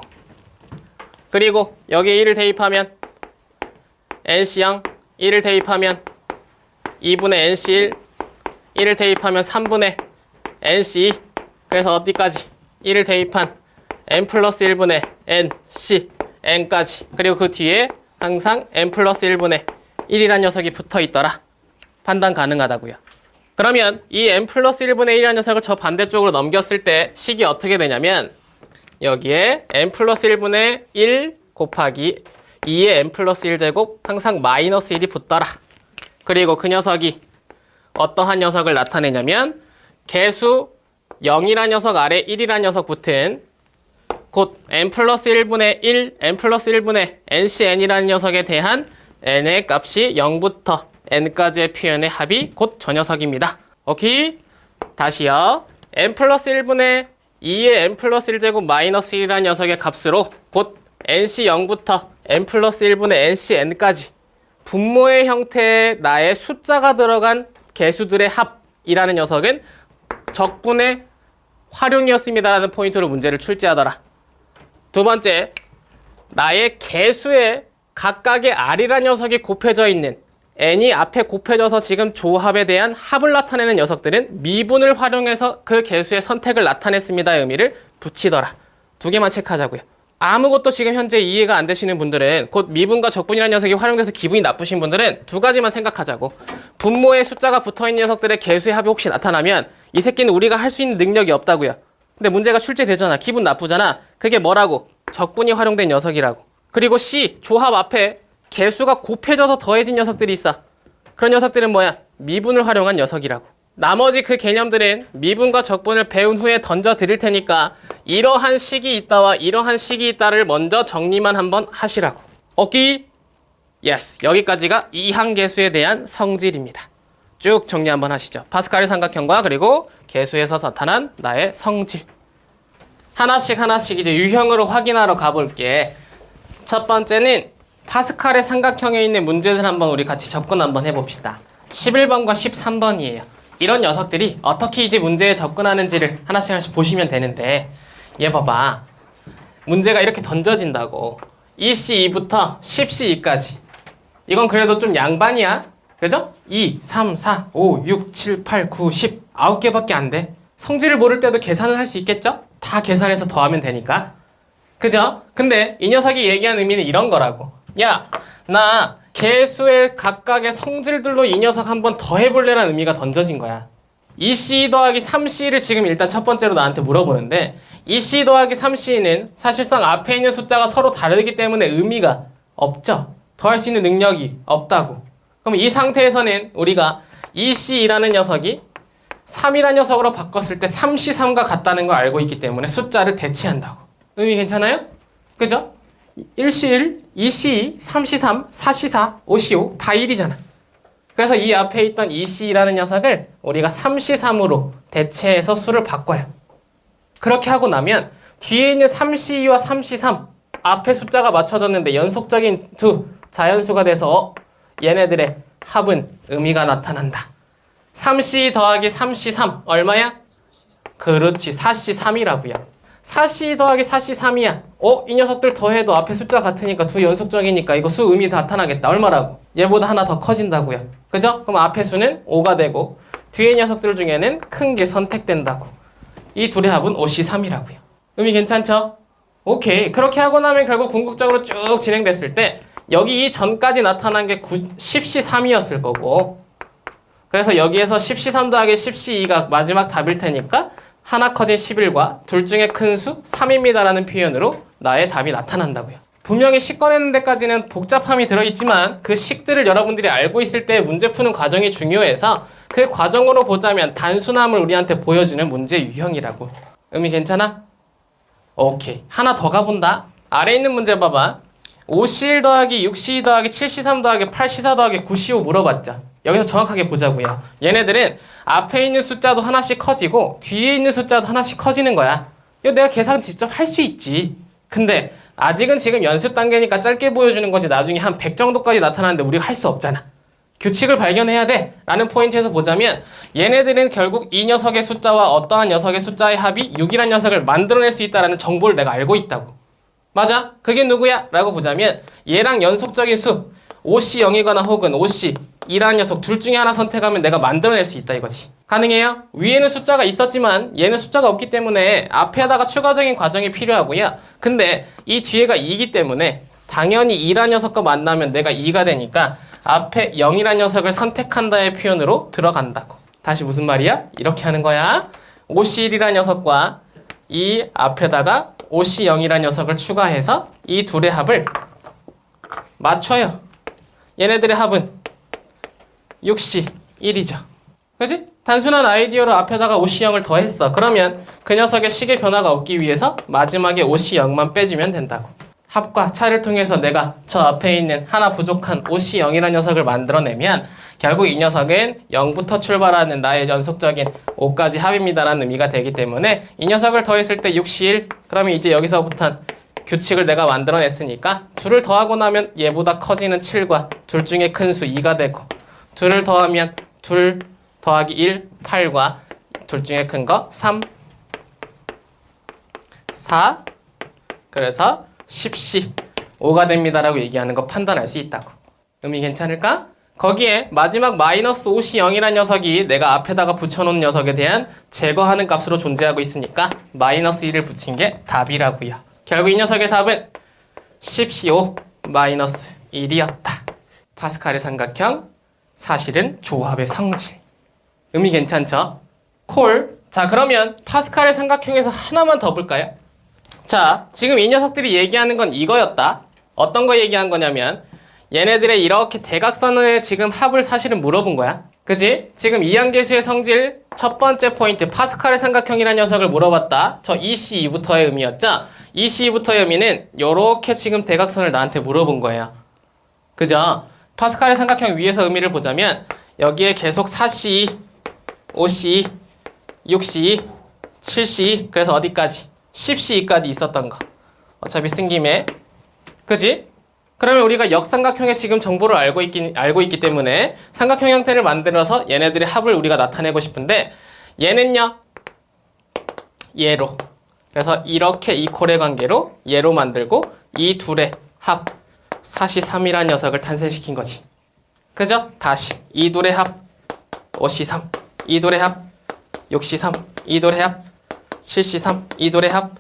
S1: 그리고 여기에 1을 대입하면 nC양, 1을 대입하면 2분의 nC1, 1을 대입하면 3분의 nC2. 그래서 어디까지? 1을 대입한 n 플러스 1분의 nC, n까지. 그리고 그 뒤에 항상 n 플러스 1분의 1이란 녀석이 붙어 있더라. 판단 가능하다고요. 그러면 이 n 플러스 1분의 1이라는 녀석을 저 반대쪽으로 넘겼을 때 식이 어떻게 되냐면 여기에 n 플러스 1분의 1 곱하기 2의 n 플러스 1제곱 항상 마이너스 1이 붙더라. 그리고 그 녀석이 어떠한 녀석을 나타내냐면 개수 0이란 녀석 아래 1이란 녀석 붙은 곧 n 플러스 1분의 1, n 플러스 1분의 ncn이라는 녀석에 대한 n의 값이 0부터 n까지의 표현의 합이 곧 저 녀석입니다. 오케이? 다시요. n 플러스 1분의 2의 n 플러스 1제곱 마이너스 1이라는 녀석의 값으로 곧 nc 0부터 n 플러스 1분의 nc n까지 분모의 형태의 나의 숫자가 들어간 개수들의 합이라는 녀석은 적분의 활용이었습니다라는 포인트로 문제를 출제하더라. 두 번째, 나의 개수의 각각의 r이라는 녀석이 곱해져 있는 n이 앞에 곱해져서 지금 조합에 대한 합을 나타내는 녀석들은 미분을 활용해서 그 개수의 선택을 나타냈습니다의 의미를 붙이더라. 두 개만 체크하자고요. 아무것도 지금 현재 이해가 안 되시는 분들은 곧 미분과 적분이라는 녀석이 활용돼서 기분이 나쁘신 분들은 두 가지만 생각하자고. 분모에 숫자가 붙어있는 녀석들의 개수의 합이 혹시 나타나면 이 새끼는 우리가 할 수 있는 능력이 없다고요. 근데 문제가 출제되잖아. 기분 나쁘잖아. 그게 뭐라고? 적분이 활용된 녀석이라고. 그리고 C, 조합 앞에 개수가 곱해져서 더해진 녀석들이 있어. 그런 녀석들은 뭐야? 미분을 활용한 녀석이라고. 나머지 그 개념들은 미분과 적분을 배운 후에 던져 드릴 테니까 이러한 식이 있다와 이러한 식이 있다를 먼저 정리만 한번 하시라고. 오케이? 예스. 여기까지가 이항계수에 대한 성질입니다. 쭉 정리 한번 하시죠. 파스칼의 삼각형과 그리고 계수에서 나타난 나의 성질. 하나씩 이제 유형으로 확인하러 가볼게. 첫 번째는 파스칼의 삼각형에 있는 문제들 한번 우리 같이 접근 한번 해봅시다. 11번과 13번이에요. 이런 녀석들이 어떻게 이제 문제에 접근하는지를 하나씩 보시면 되는데, 얘 봐봐. 문제가 이렇게 던져진다고. 2C2부터 10C2까지. 이건 그래도 좀 양반이야. 그죠? 2, 3, 4, 5, 6, 7, 8, 9, 10. 9개밖에 안 돼. 성질을 모를 때도 계산을 할 수 있겠죠? 다 계산해서 더하면 되니까. 그죠? 근데 이 녀석이 얘기한 의미는 이런 거라고. 야, 나 개수의 각각의 성질들로 이 녀석 한번 더해볼래라는 의미가 던져진 거야. 2C 더하기 3C를 지금 일단 첫 번째로 나한테 물어보는데 2C 더하기 3C는 사실상 앞에 있는 숫자가 서로 다르기 때문에 의미가 없죠. 더할 수 있는 능력이 없다고. 그럼 이 상태에서는 우리가 2C라는 녀석이 3이라는 녀석으로 바꿨을 때 3C3과 같다는 걸 알고 있기 때문에 숫자를 대체한다고. 의미 괜찮아요? 그죠? 1C1, 2C2, 3C3, 4C4, 5C5 다 1이잖아. 그래서 이 앞에 있던 2C라는 녀석을 우리가 3C3으로 대체해서 수를 바꿔요. 그렇게 하고 나면 뒤에 있는 3C2와 3C3 앞에 숫자가 맞춰졌는데 연속적인 두 자연수가 돼서 얘네들의 합은 의미가 나타난다. 3C 더하기 3C3 얼마야? 그렇지, 4C3이라고요. 4C 더하기 4C3이야. 이 녀석들 더해도 앞에 숫자 같으니까 두 연속적이니까 이거 수 의미 나타나겠다. 얼마라고? 얘보다 하나 더 커진다고요. 그죠? 그럼 앞에 수는 5가 되고 뒤에 녀석들 중에는 큰 게 선택된다고. 이 둘의 합은 5C3이라고요. 의미 괜찮죠? 오케이. 그렇게 하고 나면 결국 궁극적으로 쭉 진행됐을 때 여기 이 전까지 나타난 게 10C3이었을 거고, 그래서 여기에서 10C3 더하기 10C2가 마지막 답일 테니까 하나 커진 11과 둘 중에 큰 수 3입니다라는 표현으로 나의 답이 나타난다고요. 분명히 식 꺼내는 데까지는 복잡함이 들어있지만 그 식들을 여러분들이 알고 있을 때 문제 푸는 과정이 중요해서 그 과정으로 보자면 단순함을 우리한테 보여주는 문제 유형이라고. 의미 괜찮아? 오케이. 하나 더 가본다. 아래 있는 문제 봐봐. 5C1 더하기 6C2 더하기 7C3 더하기 8C4 더하기 9C5 물어봤자 여기서 정확하게 보자고요. 얘네들은 앞에 있는 숫자도 하나씩 커지고 뒤에 있는 숫자도 하나씩 커지는 거야. 이거 내가 계산 직접 할 수 있지. 근데 아직은 지금 연습 단계니까 짧게 보여주는 건지 나중에 한 100 정도까지 나타나는데 우리가 할 수 없잖아. 규칙을 발견해야 돼 라는 포인트에서 보자면 얘네들은 결국 이 녀석의 숫자와 어떠한 녀석의 숫자의 합이 6이라는 녀석을 만들어낼 수 있다는 정보를 내가 알고 있다고. 맞아? 그게 누구야? 라고 보자면 얘랑 연속적인 수 5C 0이거나 혹은 5C 2라는 녀석 둘 중에 하나 선택하면 내가 만들어낼 수 있다 이거지. 가능해요? 위에는 숫자가 있었지만 얘는 숫자가 없기 때문에 앞에다가 추가적인 과정이 필요하고요. 근데 이 뒤에가 2이기 때문에 당연히 2라는 녀석과 만나면 내가 2가 되니까 앞에 0이라는 녀석을 선택한다의 표현으로 들어간다고. 다시 무슨 말이야? 이렇게 하는 거야. 5C1이라는 녀석과 이 앞에다가 5C0이라는 녀석을 추가해서 이 둘의 합을 맞춰요. 얘네들의 합은 6C1이죠. 그지? 단순한 아이디어로 앞에다가 5C0을 더했어. 그러면 그 녀석의 식의 변화가 없기 위해서 마지막에 5C0만 빼주면 된다고. 합과 차를 통해서 내가 저 앞에 있는 하나 부족한 5C0이라는 녀석을 만들어내면 결국 이 녀석은 0부터 출발하는 나의 연속적인 5까지 합입니다라는 의미가 되기 때문에 이 녀석을 더했을 때 6C1 그러면 이제 여기서부터 규칙을 내가 만들어냈으니까 둘을 더하고 나면 얘보다 커지는 7과 둘 중에 큰 수 2가 되고 둘을 더하면 둘 더하기 1, 8과 둘 중에 큰 거 3, 4 그래서 10C 5가 됩니다라고 얘기하는 거 판단할 수 있다고. 의미 괜찮을까? 거기에 마지막 마이너스 5C 0이라는 녀석이 내가 앞에다가 붙여놓은 녀석에 대한 제거하는 값으로 존재하고 있으니까 마이너스 1을 붙인 게 답이라고요. 결국 이 녀석의 답은 10C5 마이너스 1이었다. 파스칼의 삼각형 사실은 조합의 성질. 의미 괜찮죠? 콜. 자 그러면 파스칼의 삼각형에서 하나만 더 볼까요? 자 지금 이 녀석들이 얘기하는 건 이거였다. 어떤 거 얘기한 거냐면 얘네들의 이렇게 대각선의 지금 합을 사실은 물어본 거야. 그지? 지금 이항계수의 성질 첫 번째 포인트 파스칼의 삼각형이라는 녀석을 물어봤다. 저 EC2부터의 의미였죠? EC2부터의 의미는 요렇게 지금 대각선을 나한테 물어본 거예요. 그죠? 파스칼의 삼각형 위에서 의미를 보자면 여기에 계속 4C, 5C, 6C, 7C 그래서 어디까지? 10C2까지 있었던 거. 어차피 쓴 김에 그지? 그러면 우리가 역삼각형의 지금 정보를 알고 있기 때문에 삼각형 형태를 만들어서 얘네들의 합을 우리가 나타내고 싶은데 얘는요 얘로 그래서 이렇게 이콜의 관계로 얘로 만들고 이 둘의 합 4C3이라는 녀석을 탄생시킨 거지. 그죠? 다시 이 둘의 합 5C3 이 둘의 합 6C3 이 둘의 합 7C3 이 둘의 합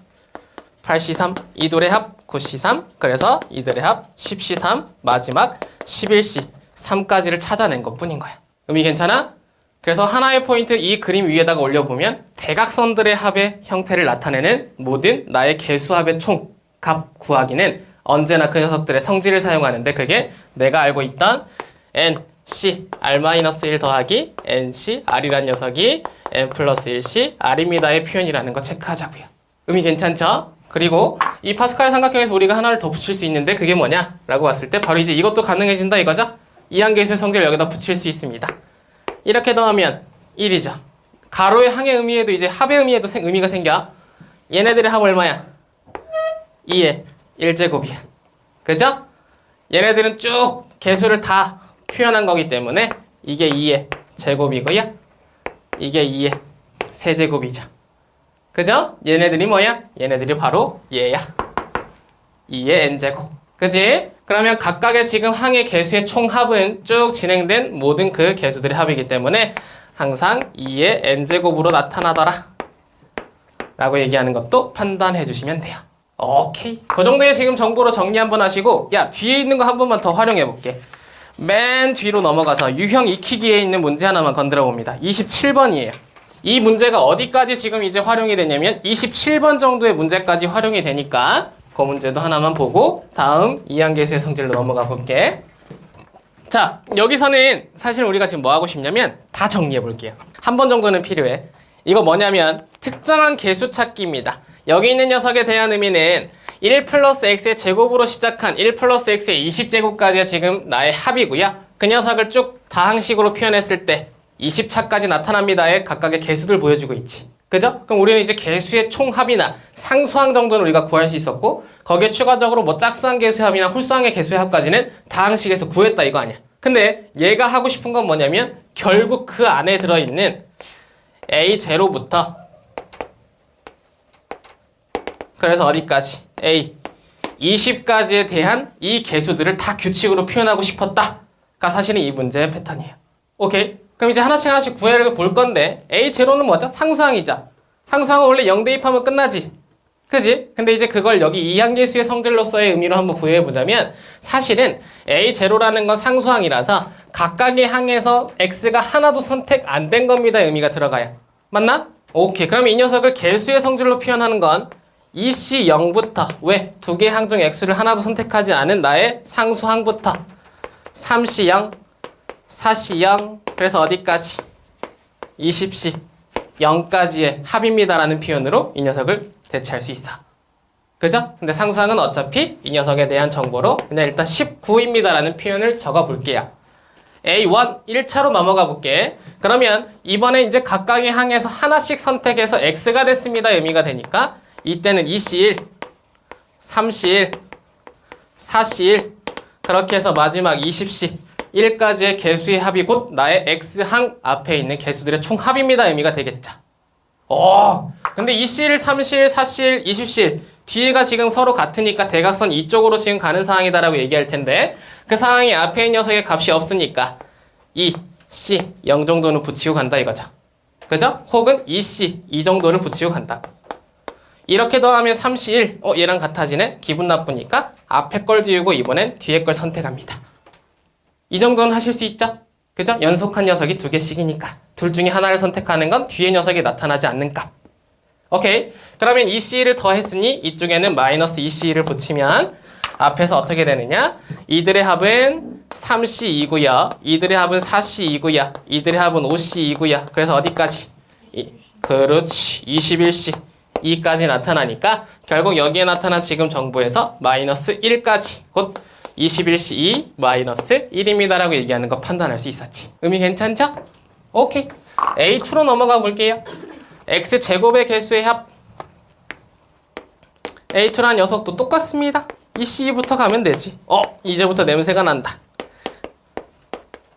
S1: 8C3 이 둘의 합 9C3 그래서 이들의 합 10C3 마지막 11C 3까지를 찾아낸 것 뿐인 거야. 의미 괜찮아? 그래서 하나의 포인트 이 그림 위에다가 올려보면 대각선들의 합의 형태를 나타내는 모든 나의 개수합의 총 값 구하기는 언제나 그 녀석들의 성질을 사용하는데 그게 내가 알고 있던 NC R-1 더하기 NC R이란 녀석이 N 플러스 1C R입니다의 표현이라는 거 체크하자고요. 의미 괜찮죠? 그리고 이 파스칼 삼각형에서 우리가 하나를 더 붙일 수 있는데 그게 뭐냐? 라고 봤을 때 바로 이제 이것도 가능해진다 이거죠? 이항계수의 성질을 여기다 붙일 수 있습니다. 이렇게 더하면 1이죠. 가로의 항의 의미에도 이제 합의 의미에도 의미가 생겨. 얘네들의 합 얼마야? 2의 1제곱이야. 그죠? 얘네들은 쭉 개수를 다 표현한 거기 때문에 이게 2의 제곱이고요. 이게 2의 세제곱이죠. 그죠? 얘네들이 뭐야? 얘네들이 바로 얘야. 2의 n제곱. 그지? 그러면 각각의 지금 항의 개수의 총합은 쭉 진행된 모든 그 개수들의 합이기 때문에 항상 2의 n제곱으로 나타나더라 라고 얘기하는 것도 판단해 주시면 돼요. 오케이. 그 정도의 지금 정보로 정리 한번 하시고 야 뒤에 있는 거 한 번만 더 활용해 볼게. 맨 뒤로 넘어가서 유형 익히기에 있는 문제 하나만 건드려 봅니다. 27번이에요. 이 문제가 어디까지 지금 이제 활용이 되냐면 27번 정도의 문제까지 활용이 되니까 그 문제도 하나만 보고 다음 이항계수의 성질로 넘어가 볼게. 자, 여기서는 사실 우리가 지금 뭐 하고 싶냐면 다 정리해 볼게요. 한 번 정도는 필요해. 이거 뭐냐면 특정한 개수 찾기입니다. 여기 있는 녀석에 대한 의미는 1 플러스 x의 제곱으로 시작한 1 플러스 x의 20제곱까지가 지금 나의 합이고요. 그 녀석을 쭉 다항식으로 표현했을 때 20차까지 나타납니다의 각각의 개수들 보여주고 있지. 그죠? 그럼 우리는 이제 개수의 총합이나 상수항 정도는 우리가 구할 수 있었고 거기에 추가적으로 뭐 짝수항 개수의 합이나 홀수항의 개수의 합까지는 다항식에서 구했다 이거 아니야. 근데 얘가 하고 싶은 건 뭐냐면 결국 그 안에 들어있는 A0부터 그래서 어디까지? A 20까지에 대한 이 개수들을 다 규칙으로 표현하고 싶었다가 사실은 이 문제의 패턴이에요. 오케이? 그럼 이제 하나씩 구해를 볼 건데 A0는 뭐죠? 상수항이죠. 상수항은 원래 0 대입하면 끝나지. 그지? 근데 이제 그걸 여기 이항계수의 성질로서의 의미로 한번 부여해보자면 사실은 A0라는 건 상수항이라서 각각의 항에서 X가 하나도 선택 안 된 겁니다. 의미가 들어가요. 맞나? 오케이. 그럼 이 녀석을 개수의 성질로 표현하는 건 2C0부터 왜? 두 개의 항 중 X를 하나도 선택하지 않은 나의 상수항부터 3C0, 4C0 그래서 어디까지? 20C 0까지의 합입니다라는 표현으로 이 녀석을 대체할 수 있어. 그죠? 근데 상수항은 어차피 이 녀석에 대한 정보로 그냥 일단 19입니다라는 표현을 적어 볼게요. A1 1차로 넘어가 볼게. 그러면 이번에 이제 각각의 항에서 하나씩 선택해서 X가 됐습니다. 의미가 되니까 이때는 2C1, 3C1, 4C1 그렇게 해서 마지막 20C 1까지의 개수의 합이 곧 나의 X항 앞에 있는 개수들의 총합입니다. 의미가 되겠죠. 근데 2C1, 3C1, 4C1, 20C1 뒤에가 지금 서로 같으니까 대각선 이쪽으로 지금 가는 상황이다라고 얘기할 텐데 그 상황이 앞에 있는 녀석의 값이 없으니까 2, C 0 정도는 붙이고 간다 이거죠. 그죠? 혹은 2C 이 정도를 붙이고 간다고. 이렇게 더하면 3C1 얘랑 같아지네? 기분 나쁘니까 앞에 걸 지우고 이번엔 뒤에 걸 선택합니다. 이 정도는 하실 수 있죠? 그죠? 연속한 녀석이 두 개씩이니까 둘 중에 하나를 선택하는 건 뒤에 녀석이 나타나지 않는 값. 오케이? 그러면 2C1을 더했으니 이쪽에는 마이너스 2C1을 붙이면 앞에서 어떻게 되느냐? 이들의 합은 3C2고요. 이들의 합은 4C2고요. 이들의 합은 5C2고요. 그래서 어디까지? 그렇지. 21C 2까지 나타나니까 결국 여기에 나타난 지금 정보에서 마이너스 1까지 곧 21C 2 마이너스 1입니다라고 얘기하는 거 판단할 수 있었지. 의미 괜찮죠? 오케이. A2로 넘어가 볼게요. X제곱의 개수의 합 A2라는 녀석도 똑같습니다. EC2부터 가면 되지. 이제부터 냄새가 난다.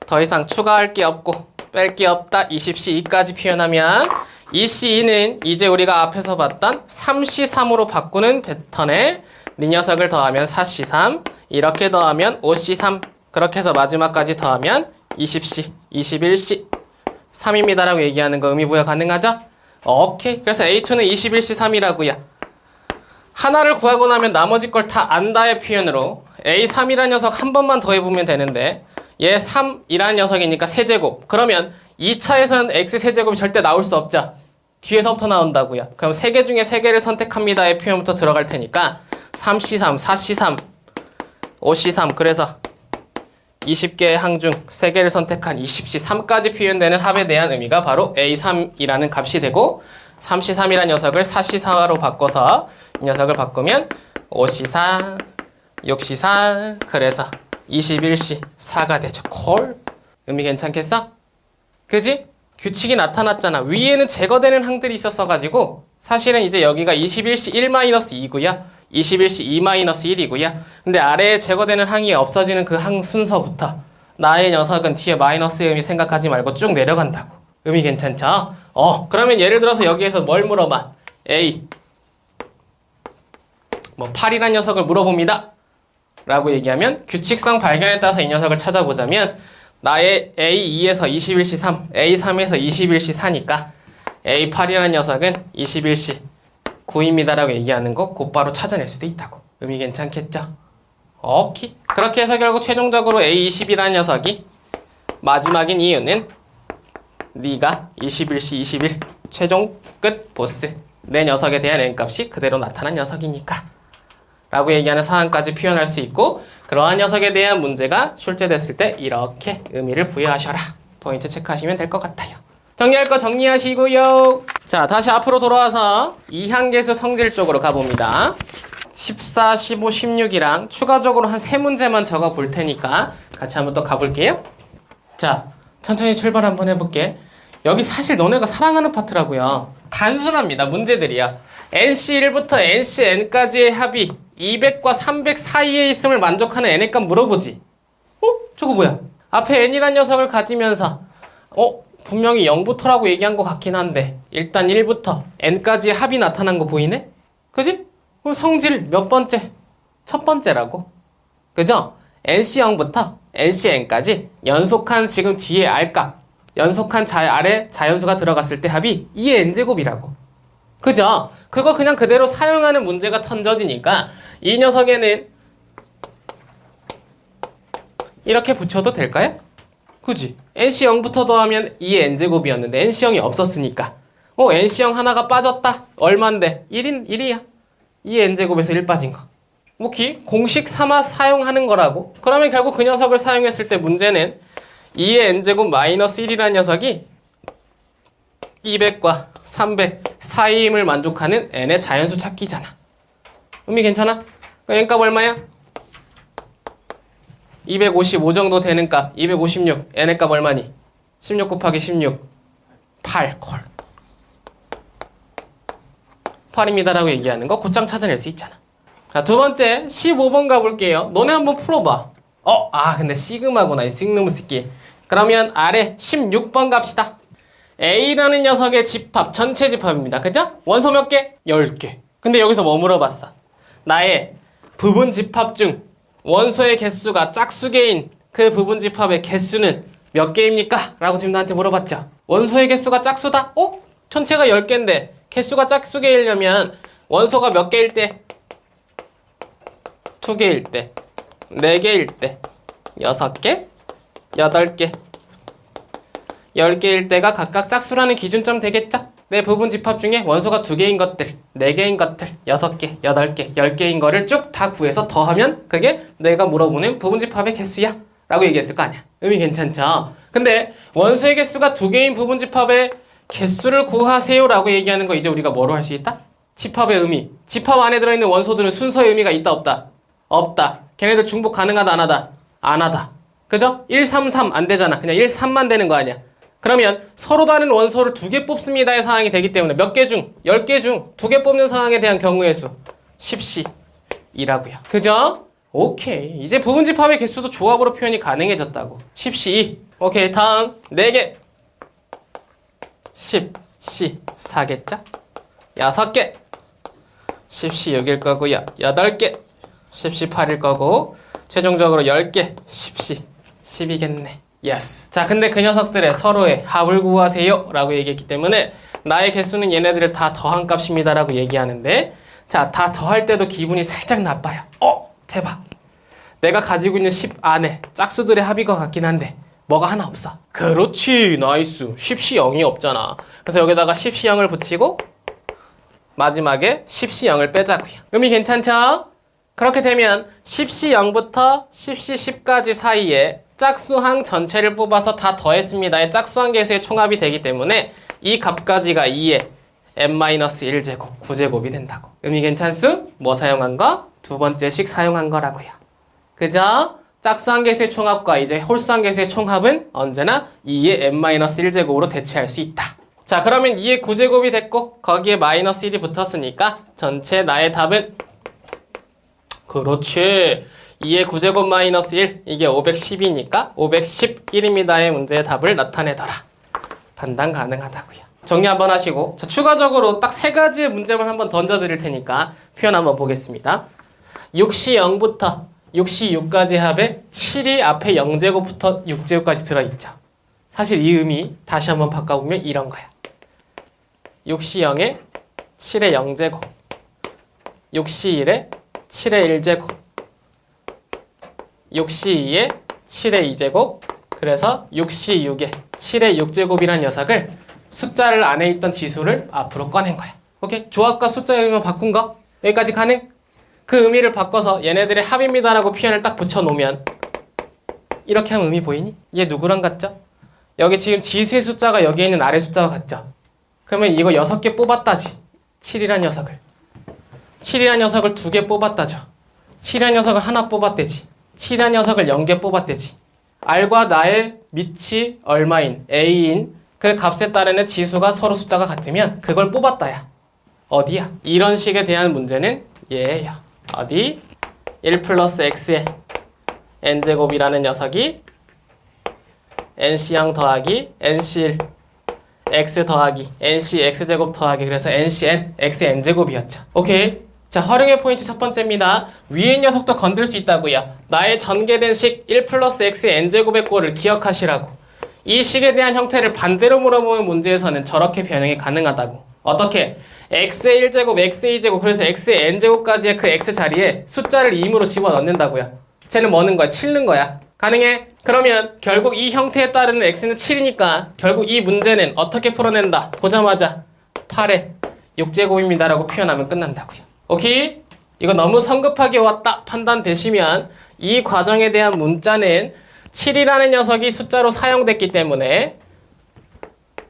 S1: 더 이상 추가할 게 없고 뺄 게 없다. 20C2까지 표현하면 EC2는 이제 우리가 앞에서 봤던 3C3으로 바꾸는 패턴에 이 녀석을 더하면 4C3 이렇게 더하면 5C3 그렇게 해서 마지막까지 더하면 20C, 21C 3입니다라고 얘기하는 거 의미 부여 가능하죠? 오케이. 그래서 A2는 21C 3이라고요. 하나를 구하고 나면 나머지 걸 다 안다의 표현으로 A3이라는 녀석 한 번만 더 해보면 되는데 얘 3이라는 녀석이니까 세제곱. 그러면 2차에서는 X 세제곱이 절대 나올 수 없죠. 뒤에서부터 나온다고요. 그럼 3개 중에 3개를 선택합니다의 표현부터 들어갈 테니까 3C3, 4C3, 5C3 그래서 20개의 항 중 3개를 선택한 20C3까지 표현되는 합에 대한 의미가 바로 A3이라는 값이 되고 3C3이라는 녀석을 4C4로 바꿔서 이 녀석을 바꾸면 5C4, 6C4 그래서 21C4가 되죠. 콜? 의미 괜찮겠어? 그지? 규칙이 나타났잖아. 위에는 제거되는 항들이 있었어가지고 사실은 이제 여기가 21C 1-2고요. 21C 2-1이고요. 근데 아래에 제거되는 항이 없어지는 그 항 순서부터 나의 녀석은 뒤에 마이너스의 의미 생각하지 말고 쭉 내려간다고. 의미 괜찮죠? 그러면 예를 들어서 여기에서 뭘 물어봐? A 8이란 녀석을 물어봅니다. 라고 얘기하면 규칙성 발견에 따라서 이 녀석을 찾아보자면 나의 A2에서 21C 3, A3에서 21C 4니까 A8이라는 녀석은 21C 9입니다라고 얘기하는 거 곧바로 찾아낼 수도 있다고. 의미 괜찮겠죠? 오케이. 그렇게 해서 결국 최종적으로 A20이라는 녀석이 마지막인 이유는 네가 21C 21 최종 끝 보스 내 녀석에 대한 n값이 그대로 나타난 녀석이니까 라고 얘기하는 상황까지 표현할 수 있고 그러한 녀석에 대한 문제가 출제됐을 때 이렇게 의미를 부여하셔라. 포인트 체크하시면 될 것 같아요. 정리할 거 정리하시고요. 자, 다시 앞으로 돌아와서 이항계수 성질 쪽으로 가봅니다. 14, 15, 16이랑 추가적으로 한 3문제만 적어 볼 테니까 같이 한번 또 가볼게요. 자, 천천히 출발 한번 해볼게. 여기 사실 너네가 사랑하는 파트라고요. 단순합니다. 문제들이야. NC1부터 NCN까지의 합이 200과 300 사이에 있음을 만족하는 n의 값 물어보지. 저거 뭐야? 앞에 n이란 녀석을 가지면서 분명히 0부터라고 얘기한 것 같긴 한데 일단 1부터 n까지의 합이 나타난 거 보이네? 그지? 그럼 성질 몇 번째? 첫 번째라고. 그죠? NC0부터 NCN까지 연속한 지금 뒤에 R값, 연속한 아래 자연수가 들어갔을 때 합이 2의 n제곱이라고. 그죠? 그거 그냥 그대로 사용하는 문제가 던져지니까 이 녀석에는 이렇게 붙여도 될까요? 그지? NC0부터 더하면 2의 n제곱이었는데 NC0이 없었으니까 NC0 하나가 빠졌다. 얼만데? 1이야. 2의 n제곱에서 1 빠진 거. 공식 삼아 사용하는 거라고. 그러면 결국 그 녀석을 사용했을 때 문제는 2의 n제곱 마이너스 1이라는 녀석이 200과 300 사이임을 만족하는 n의 자연수 찾기잖아. 의미 괜찮아? n값 얼마야? 255 정도 되는 값 256. n의 값 얼마니? 16 곱하기 16 8 콜 8입니다 라고 얘기하는 거 곧장 찾아낼 수 있잖아. 자, 두 번째 15번 가볼게요. 너네 한번 풀어봐. 근데 시그마구나 이 싱놈의 새끼. 그러면 아래 16번 갑시다. A라는 녀석의 집합, 전체 집합입니다. 그죠? 원소 몇 개? 10개. 근데 여기서 뭐 물어봤어? 나의 부분 집합 중 원소의 개수가 짝수개인 그 부분 집합의 개수는 몇 개입니까? 라고 지금 나한테 물어봤죠. 원소의 개수가 짝수다? 전체가 10개인데 개수가 짝수개이려면 원소가 몇 개일 때? 2개일 때, 4개일 때, 6개, 8개, 10개일 때가 각각 짝수라는 기준점 되겠죠? 내 부분 집합 중에 원소가 2개인 것들, 4개인 것들, 6개, 8개, 10개인 거를 쭉 다 구해서 더하면 그게 내가 물어보는 부분 집합의 개수야 라고 얘기했을 거 아니야. 의미 괜찮죠? 근데 원소의 개수가 2개인 부분 집합의 개수를 구하세요 라고 얘기하는 거 이제 우리가 뭐로 할 수 있다? 집합의 의미. 집합 안에 들어있는 원소들은 순서의 의미가 있다 없다? 없다. 걔네들 중복 가능하다 안 하다? 안 하다. 그죠? 1, 3, 3 안 되잖아. 그냥 1, 3만 되는 거 아니야. 그러면 서로 다른 원소를 2개 뽑습니다의 상황이 되기 때문에 몇 개 중? 10개 중 2개 뽑는 상황에 대한 경우의 수 10C이라고요. 그죠? 오케이. 이제 부분 집합의 개수도 조합으로 표현이 가능해졌다고. 10C. 오케이. 다음 4개 10C 4개짝 6개 10C 6일 거고요. 8개 10C 8일 거고 최종적으로 10개 10C 10이겠네. 예스. 자, 근데 그 녀석들의 서로의 합을 구하세요 라고 얘기했기 때문에 나의 개수는 얘네들을 다 더한 값입니다 라고 얘기하는데, 자, 다 더할 때도 기분이 살짝 나빠요. 대박. 내가 가지고 있는 10 안에 짝수들의 합인 것 같긴 한데 뭐가 하나 없어. 그렇지. 나이스. 10C 0이 없잖아. 그래서 여기다가 10C 0을 붙이고 마지막에 10C 0을 빼자고요. 의미 괜찮죠? 그렇게 되면 10C 0부터 10C 10까지 사이에 짝수항 전체를 뽑아서 다 더했습니다의 짝수항 개수의 총합이 되기 때문에 이 값까지가 2의 n-1제곱 9제곱이 된다고. 의미 괜찮수? 뭐 사용한 거? 두 번째식 사용한 거라고요. 그죠? 짝수항 개수의 총합과 이제 홀수항 개수의 총합은 언제나 2의 n-1제곱으로 대체할 수 있다. 자, 그러면 2의 9제곱이 됐고 거기에 마이너스 1이 붙었으니까 전체 나의 답은 그렇지. 2의 9제곱 마이너스 1 이게 510이니까 511입니다의 문제의 답을 나타내더라. 판단 가능하다고요. 정리 한번 하시고, 자, 추가적으로 딱 3가지의 문제만 한번 던져드릴 테니까 표현 한번 보겠습니다. 6C 0부터 6C 6까지 합에 7이 앞에 0제곱부터 6제곱까지 들어있죠. 사실 이 의미 다시 한번 바꿔보면 이런 거야. 6C 0에 7의 0제곱 6C 1에 7의 1제곱 6C 2에 7의 2제곱 그래서 6C 6에 7의 6제곱이란 녀석을 숫자를 안에 있던 지수를 앞으로 꺼낸 거야. 오케이? 조합과 숫자의 의미만 바꾼 거 여기까지 가능? 그 의미를 바꿔서 얘네들의 합입니다라고 표현을 딱 붙여놓으면 이렇게 하면 의미 보이니? 얘 누구랑 같죠? 여기 지금 지수의 숫자가 여기에 있는 아래 숫자와 같죠? 그러면 이거 6개 뽑았다지. 7이란 녀석을 2개 뽑았다죠. 7이란 녀석을 하나 뽑았대지. 7이란 녀석을 0개 뽑았대지. r과 나의 밑이 얼마인 a인 그 값에 따르는 지수가 서로 숫자가 같으면 그걸 뽑았다야. 어디야? 이런 식에 대한 문제는 얘예요. 어디? 1 플러스 x의 n제곱이라는 녀석이 nc0 더하기 nc1 x 더하기 nc x제곱 더하기 그래서 ncn x의 n제곱이었죠. 오케이. 자, 활용의 포인트 첫 번째입니다. 위의 녀석도 건들 수 있다고요. 나의 전개된 식 1 플러스 x의 n제곱의 꼴을 기억하시라고. 이 식에 대한 형태를 반대로 물어보는 문제에서는 저렇게 변형이 가능하다고. 어떻게? x의 1제곱, x의 2제곱, 그래서 x의 n제곱까지의 그 x 자리에 숫자를 2으로 집어넣는다고요. 쟤는 뭐는 거야? 7는 거야. 가능해? 그러면 결국 이 형태에 따르는 x는 7이니까 결국 이 문제는 어떻게 풀어낸다? 보자마자 8의 6제곱입니다 라고 표현하면 끝난다고요. 오케이? 이거 너무 성급하게 왔다 판단되시면 이 과정에 대한 문자는 7이라는 녀석이 숫자로 사용됐기 때문에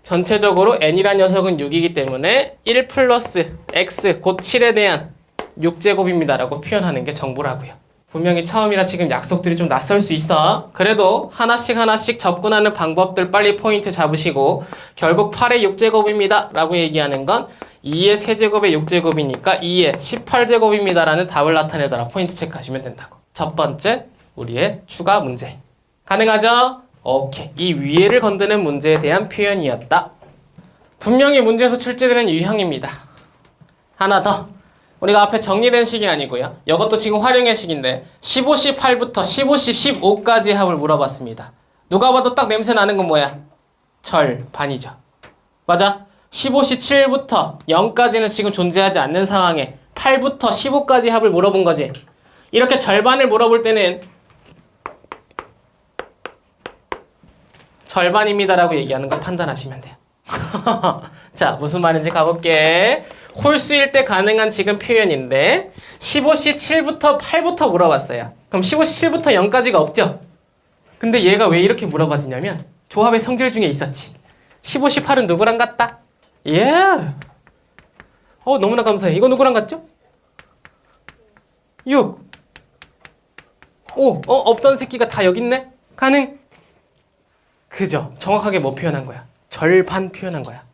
S1: 전체적으로 n이라는 녀석은 6이기 때문에 1 플러스 x 곧 7에 대한 6제곱입니다 라고 표현하는 게 정보라고요. 분명히 처음이라 지금 약속들이 좀 낯설 수 있어. 그래도 하나씩 접근하는 방법들 빨리 포인트 잡으시고 결국 8의 6제곱입니다 라고 얘기하는 건 2의 세제곱의 6제곱이니까 2의 18제곱입니다 라는 답을 나타내더라. 포인트 체크하시면 된다고. 첫 번째 우리의 추가 문제. 가능하죠? 오케이. 이 위에를 건드는 문제에 대한 표현이었다. 분명히 문제에서 출제되는 유형입니다. 하나 더. 우리가 앞에 정리된 식이 아니고요. 이것도 지금 활용의 식인데 15C 8부터 15C 15까지 합을 물어봤습니다. 누가 봐도 딱 냄새 나는 건 뭐야? 절반이죠. 맞아? 15C 7부터 0까지는 지금 존재하지 않는 상황에 8부터 15까지 합을 물어본 거지. 이렇게 절반을 물어볼 때는 절반입니다라고 얘기하는 거 판단하시면 돼요. 자, 무슨 말인지 가볼게. 홀수일 때 가능한 지금 표현인데 15C 7부터 8부터 물어봤어요. 그럼 15C 7부터 0까지가 없죠? 근데 얘가 왜 이렇게 물어봐지냐면 조합의 성질 중에 있었지. 15C 8은 누구랑 같다? 예. 너무나 감사해. 이거 누구랑 같죠? 6. 오, 없던 새끼가 다 여기 있네? 가능? 그죠? 정확하게 뭐 표현한 거야? 절반 표현한 거야.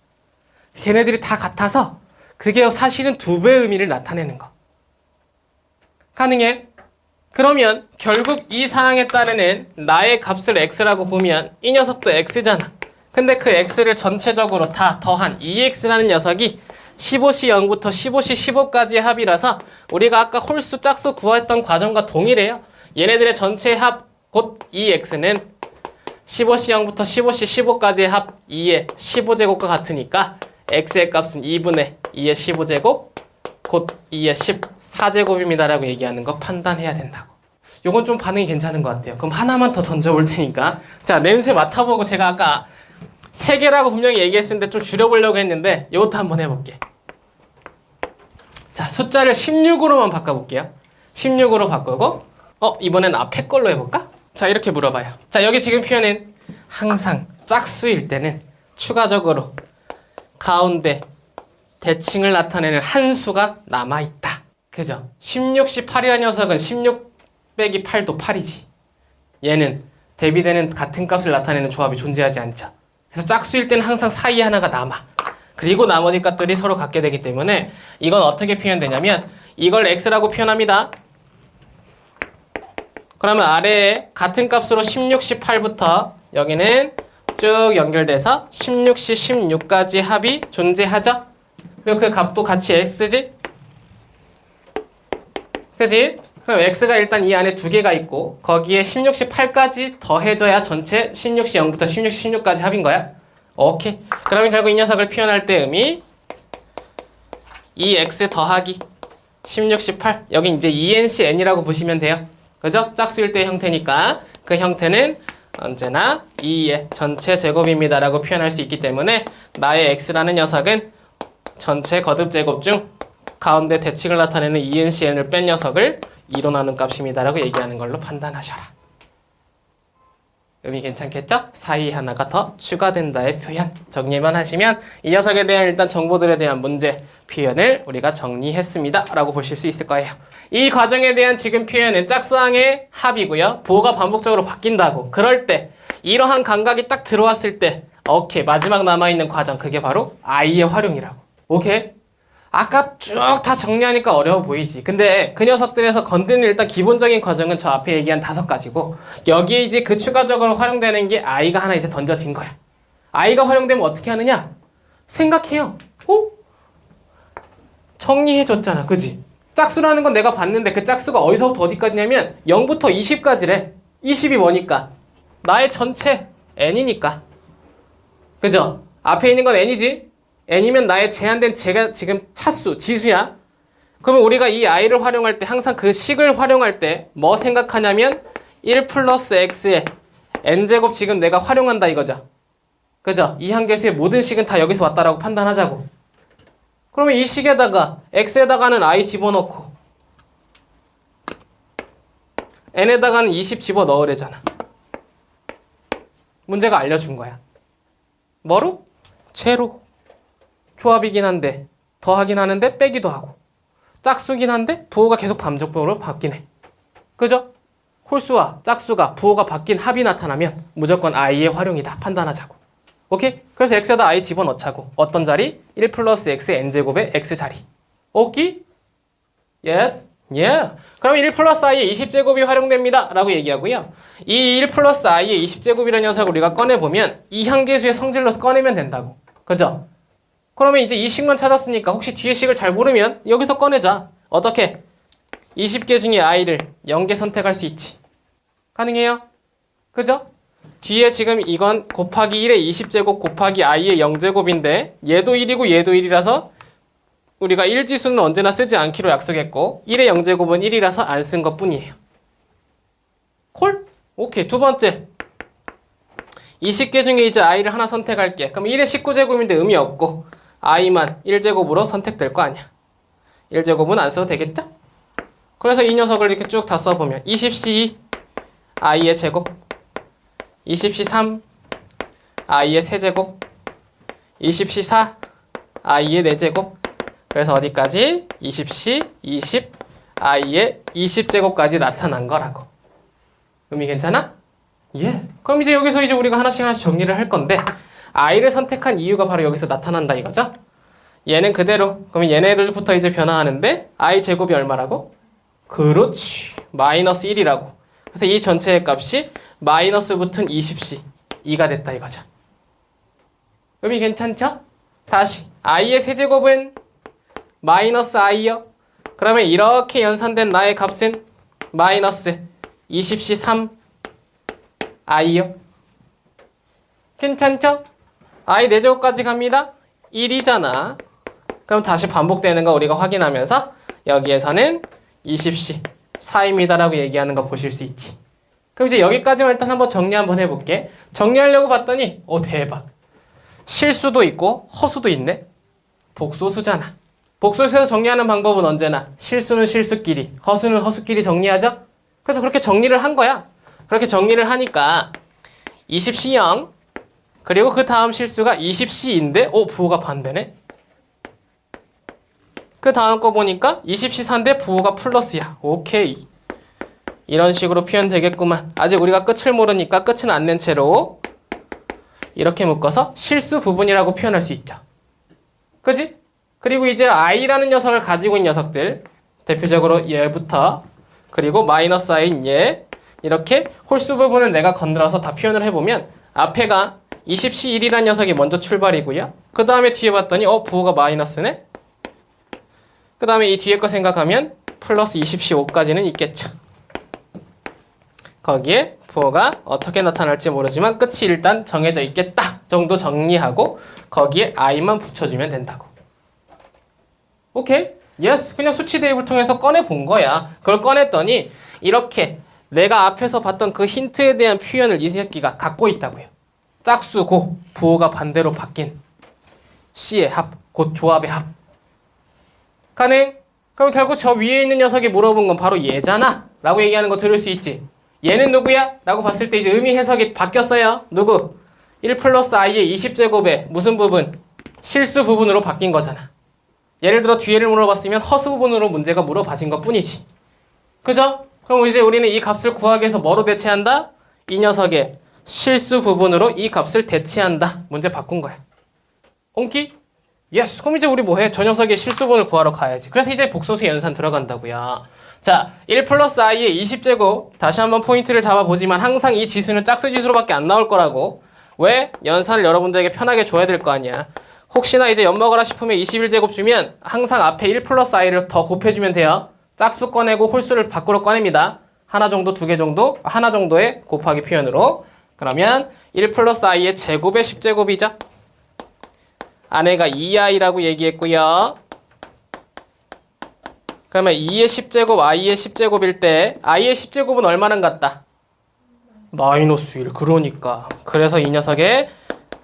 S1: 걔네들이 다 같아서 그게 사실은 2배의 의미를 나타내는 거. 가능해? 그러면 결국 이 사항에 따르는 나의 값을 x라고 보면 이 녀석도 x잖아. 근데 그 x를 전체적으로 다 더한 2x라는 녀석이 15C 0부터 15C 15까지의 합이라서 우리가 아까 홀수 짝수 구했던 과정과 동일해요. 얘네들의 전체 합 곧 2x는 15C 0부터 15C 15까지의 합 2의 15제곱과 같으니까 x의 값은 2분의 2의 15제곱 곧 2의 14제곱입니다 라고 얘기하는 거 판단해야 된다고. 요건 좀 반응이 괜찮은 것 같아요. 그럼 하나만 더 던져볼 테니까. 자, 냄새 맡아보고 제가 아까 3개라고 분명히 얘기했었는데 좀 줄여보려고 했는데 이것도 한번 해볼게. 자, 숫자를 16으로만 바꿔볼게요. 16으로 바꾸고 이번엔 앞에 걸로 해볼까? 자, 이렇게 물어봐요. 자, 여기 지금 표현은 항상 짝수일 때는 추가적으로 가운데 대칭을 나타내는 한 수가 남아있다. 그죠? 16C 8이라는 녀석은 16 빼기 8도 8이지. 얘는 대비되는 같은 값을 나타내는 조합이 존재하지 않죠. 그래서 짝수일 때는 항상 사이에 하나가 남아. 그리고 나머지 값들이 서로 같게 되기 때문에 이건 어떻게 표현되냐면 이걸 x라고 표현합니다. 그러면 아래에 같은 값으로 16C 8부터 여기는 쭉 연결돼서 16C 16까지 합이 존재하죠? 그리고 그 값도 같이 x지? 그지? 그럼 x가 일단 이 안에 2개가 있고 거기에 16C 8까지 더해져야 전체 16C 0부터 16C 16까지 합인 거야? 오케이. 그러면 결국 이 녀석을 표현할 때 의미 2x 더하기 16C 8 여기 이제 2ncn이라고 보시면 돼요. 그죠? 짝수일 때 형태니까 그 형태는 언제나 2의 전체 제곱입니다 라고 표현할 수 있기 때문에 나의 x라는 녀석은 전체 거듭 제곱 중 가운데 대칭을 나타내는 2ncn을 뺀 녀석을 2로 나눈 값입니다 라고 얘기하는 걸로 판단하셔라. 의미 괜찮겠죠? 사이 하나가 더 추가된다의 표현. 정리만 하시면 이 녀석에 대한 일단 정보들에 대한 문제 표현을 우리가 정리했습니다 라고 보실 수 있을 거예요. 이 과정에 대한 지금 표현은 짝수항의 합이고요. 부호가 반복적으로 바뀐다고. 그럴 때 이러한 감각이 딱 들어왔을 때 오케이, 마지막 남아있는 과정, 그게 바로 I의 활용이라고. 오케이? 아까 쭉 다 정리하니까 어려워 보이지. 근데 그 녀석들에서 건드는 일단 기본적인 과정은 저 앞에 얘기한 5가지고 여기에 이제 그 추가적으로 활용되는 게 I가 하나 이제 던져진 거야. I가 활용되면 어떻게 하느냐? 생각해요. 정리해줬잖아, 그지? 짝수라는 건 내가 봤는데 그 짝수가 어디서부터 어디까지냐면 0부터 20까지래. 20이 뭐니까? 나의 전체 n이니까. 그죠? 앞에 있는 건 n이지? n이면 나의 제한된 제가 지금 차수, 지수야. 그러면 우리가 이 i를 활용할 때 항상 그 식을 활용할 때 뭐 생각하냐면 1 플러스 x의 n제곱 지금 내가 활용한다 이거죠. 그죠? 이 한계수의 모든 식은 다 여기서 왔다라고 판단하자고. 그러면 이 식에다가 x에다가는 i 집어넣고 n에다가는 20 집어넣으래잖아. 문제가 알려준 거야. 뭐로? 제로. 조합이긴 한데 더하긴 하는데 빼기도 하고 짝수긴 한데 부호가 계속 반복적으로 바뀌네. 그죠? 홀수와 짝수가 부호가 바뀐 합이 나타나면 무조건 i의 활용이다 판단하자고. 오케이? 그래서 x에다 i 집어넣자고. 어떤 자리? 1 플러스 x n제곱의 x 자리. 오케이? Yes? Yeah. 그럼 1 플러스 i의 20제곱이 활용됩니다 라고 얘기하고요. 이 1 플러스 i의 20제곱이라는 녀석을 우리가 꺼내보면 이 한계수의 성질로 꺼내면 된다고. 그죠? 그러면 이제 이 식만 찾았으니까 혹시 뒤에 식을 잘 모르면 여기서 꺼내자. 어떻게? 20개 중에 i를 0개 선택할 수 있지. 가능해요? 그죠? 뒤에 지금 이건 곱하기 1의 20제곱 곱하기 i의 0제곱인데 얘도 1이고 얘도 1이라서 우리가 1지수는 언제나 쓰지 않기로 약속했고 1의 0제곱은 1이라서 안 쓴 것 뿐이에요. 콜? 오케이. 두 번째. 20개 중에 이제 i를 하나 선택할게. 그럼 1의 19제곱인데 의미 없고 i만 1제곱으로 선택될 거 아니야. 1제곱은 안 써도 되겠죠? 그래서 이 녀석을 이렇게 쭉 다 써보면 20c2 i의 제곱 20c3 i의 세제곱 20c4 i의 4제곱 그래서 어디까지? 20c 20 i의 20제곱까지 나타난 거라고. 의미 괜찮아? 예. 그럼 이제 여기서 이제 우리가 하나씩 정리를 할 건데 i를 선택한 이유가 바로 여기서 나타난다 이거죠? 얘는 그대로. 그러면 얘네들부터 이제 변화하는데 i 제곱이 얼마라고? 그렇지. 마이너스 1이라고. 그래서 이 전체의 값이 마이너스 붙은 20c 2가 됐다 이거죠. 의미 괜찮죠? 다시 i의 세제곱은 마이너스 i요. 그러면 이렇게 연산된 나의 값은 마이너스 20c 3 i요. 괜찮죠? i 4제곱까지 갑니다. 1이잖아. 그럼 다시 반복되는 거 우리가 확인하면서 여기에서는 20c 4입니다 라고 얘기하는 거 보실 수 있지. 그럼 이제 여기까지만 일단 한번 정리 한번 해볼게. 정리하려고 봤더니 대박. 실수도 있고 허수도 있네. 복소수잖아. 복소수에서 정리하는 방법은 언제나 실수는 실수끼리, 허수는 허수끼리 정리하죠? 그래서 그렇게 정리를 한 거야. 그렇게 정리를 하니까 20c0 그리고 그 다음 실수가 20c인데 부호가 반대네. 그 다음 거 보니까 20c4인데 부호가 플러스야. 오케이. 이런 식으로 표현되겠구만. 아직 우리가 끝을 모르니까 끝은 안 낸 채로 이렇게 묶어서 실수 부분이라고 표현할 수 있죠. 그지? 그리고 이제 i라는 녀석을 가지고 있는 녀석들 대표적으로 얘부터 그리고 마이너스 i인 얘 이렇게 홀수 부분을 내가 건드려서 다 표현을 해보면 앞에가 20c1이라는 녀석이 먼저 출발이고요. 그 다음에 뒤에 봤더니 부호가 마이너스네. 그 다음에 이 뒤에 거 생각하면 플러스 20c5까지는 있겠죠. 거기에 부호가 어떻게 나타날지 모르지만 끝이 일단 정해져 있겠다 정도 정리하고 거기에 i만 붙여주면 된다고. 오케이? 예스. 그냥 수치 대입을 통해서 꺼내본 거야. 그걸 꺼냈더니 이렇게 내가 앞에서 봤던 그 힌트에 대한 표현을 이 새끼가 갖고 있다고요. 짝수 고 부호가 반대로 바뀐 C의 합, 곧 조합의 합. 가능? 그럼 결국 저 위에 있는 녀석이 물어본 건 바로 얘잖아 라고 얘기하는 거 들을 수 있지. 얘는 누구야? 라고 봤을 때 이제 의미 해석이 바뀌었어요. 누구? 1 플러스 i의 20제곱의 무슨 부분? 실수 부분으로 바뀐 거잖아. 예를 들어 뒤에를 물어봤으면 허수 부분으로 문제가 물어봐진 것 뿐이지. 그죠? 그럼 이제 우리는 이 값을 구하기 위해서 뭐로 대체한다? 이 녀석의 실수 부분으로 이 값을 대체한다. 문제 바꾼 거야. 옹키? 예스. 그럼 이제 우리 뭐해? 저 녀석의 실수 부분을 구하러 가야지. 그래서 이제 복소수 연산 들어간다고요. 자, 1 플러스 i의 20제곱. 다시 한번 포인트를 잡아보지만 항상 이 지수는 짝수 지수로밖에 안 나올 거라고. 왜? 연산을 여러분들에게 편하게 줘야 될 거 아니야. 혹시나 이제 엿먹어라 싶으면 21제곱 주면 항상 앞에 1 플러스 i를 더 곱해주면 돼요. 짝수 꺼내고 홀수를 밖으로 꺼냅니다. 하나 정도, 두 개 정도, 하나 정도의 곱하기 표현으로. 그러면 1 플러스 i의 제곱의 10제곱이죠. 아내가 2i라고 얘기했고요. 그러면 2의 10제곱, i의 10제곱일 때 i의 10제곱은 얼마나 같다? 마이너스 1. 그러니까. 그래서 이 녀석의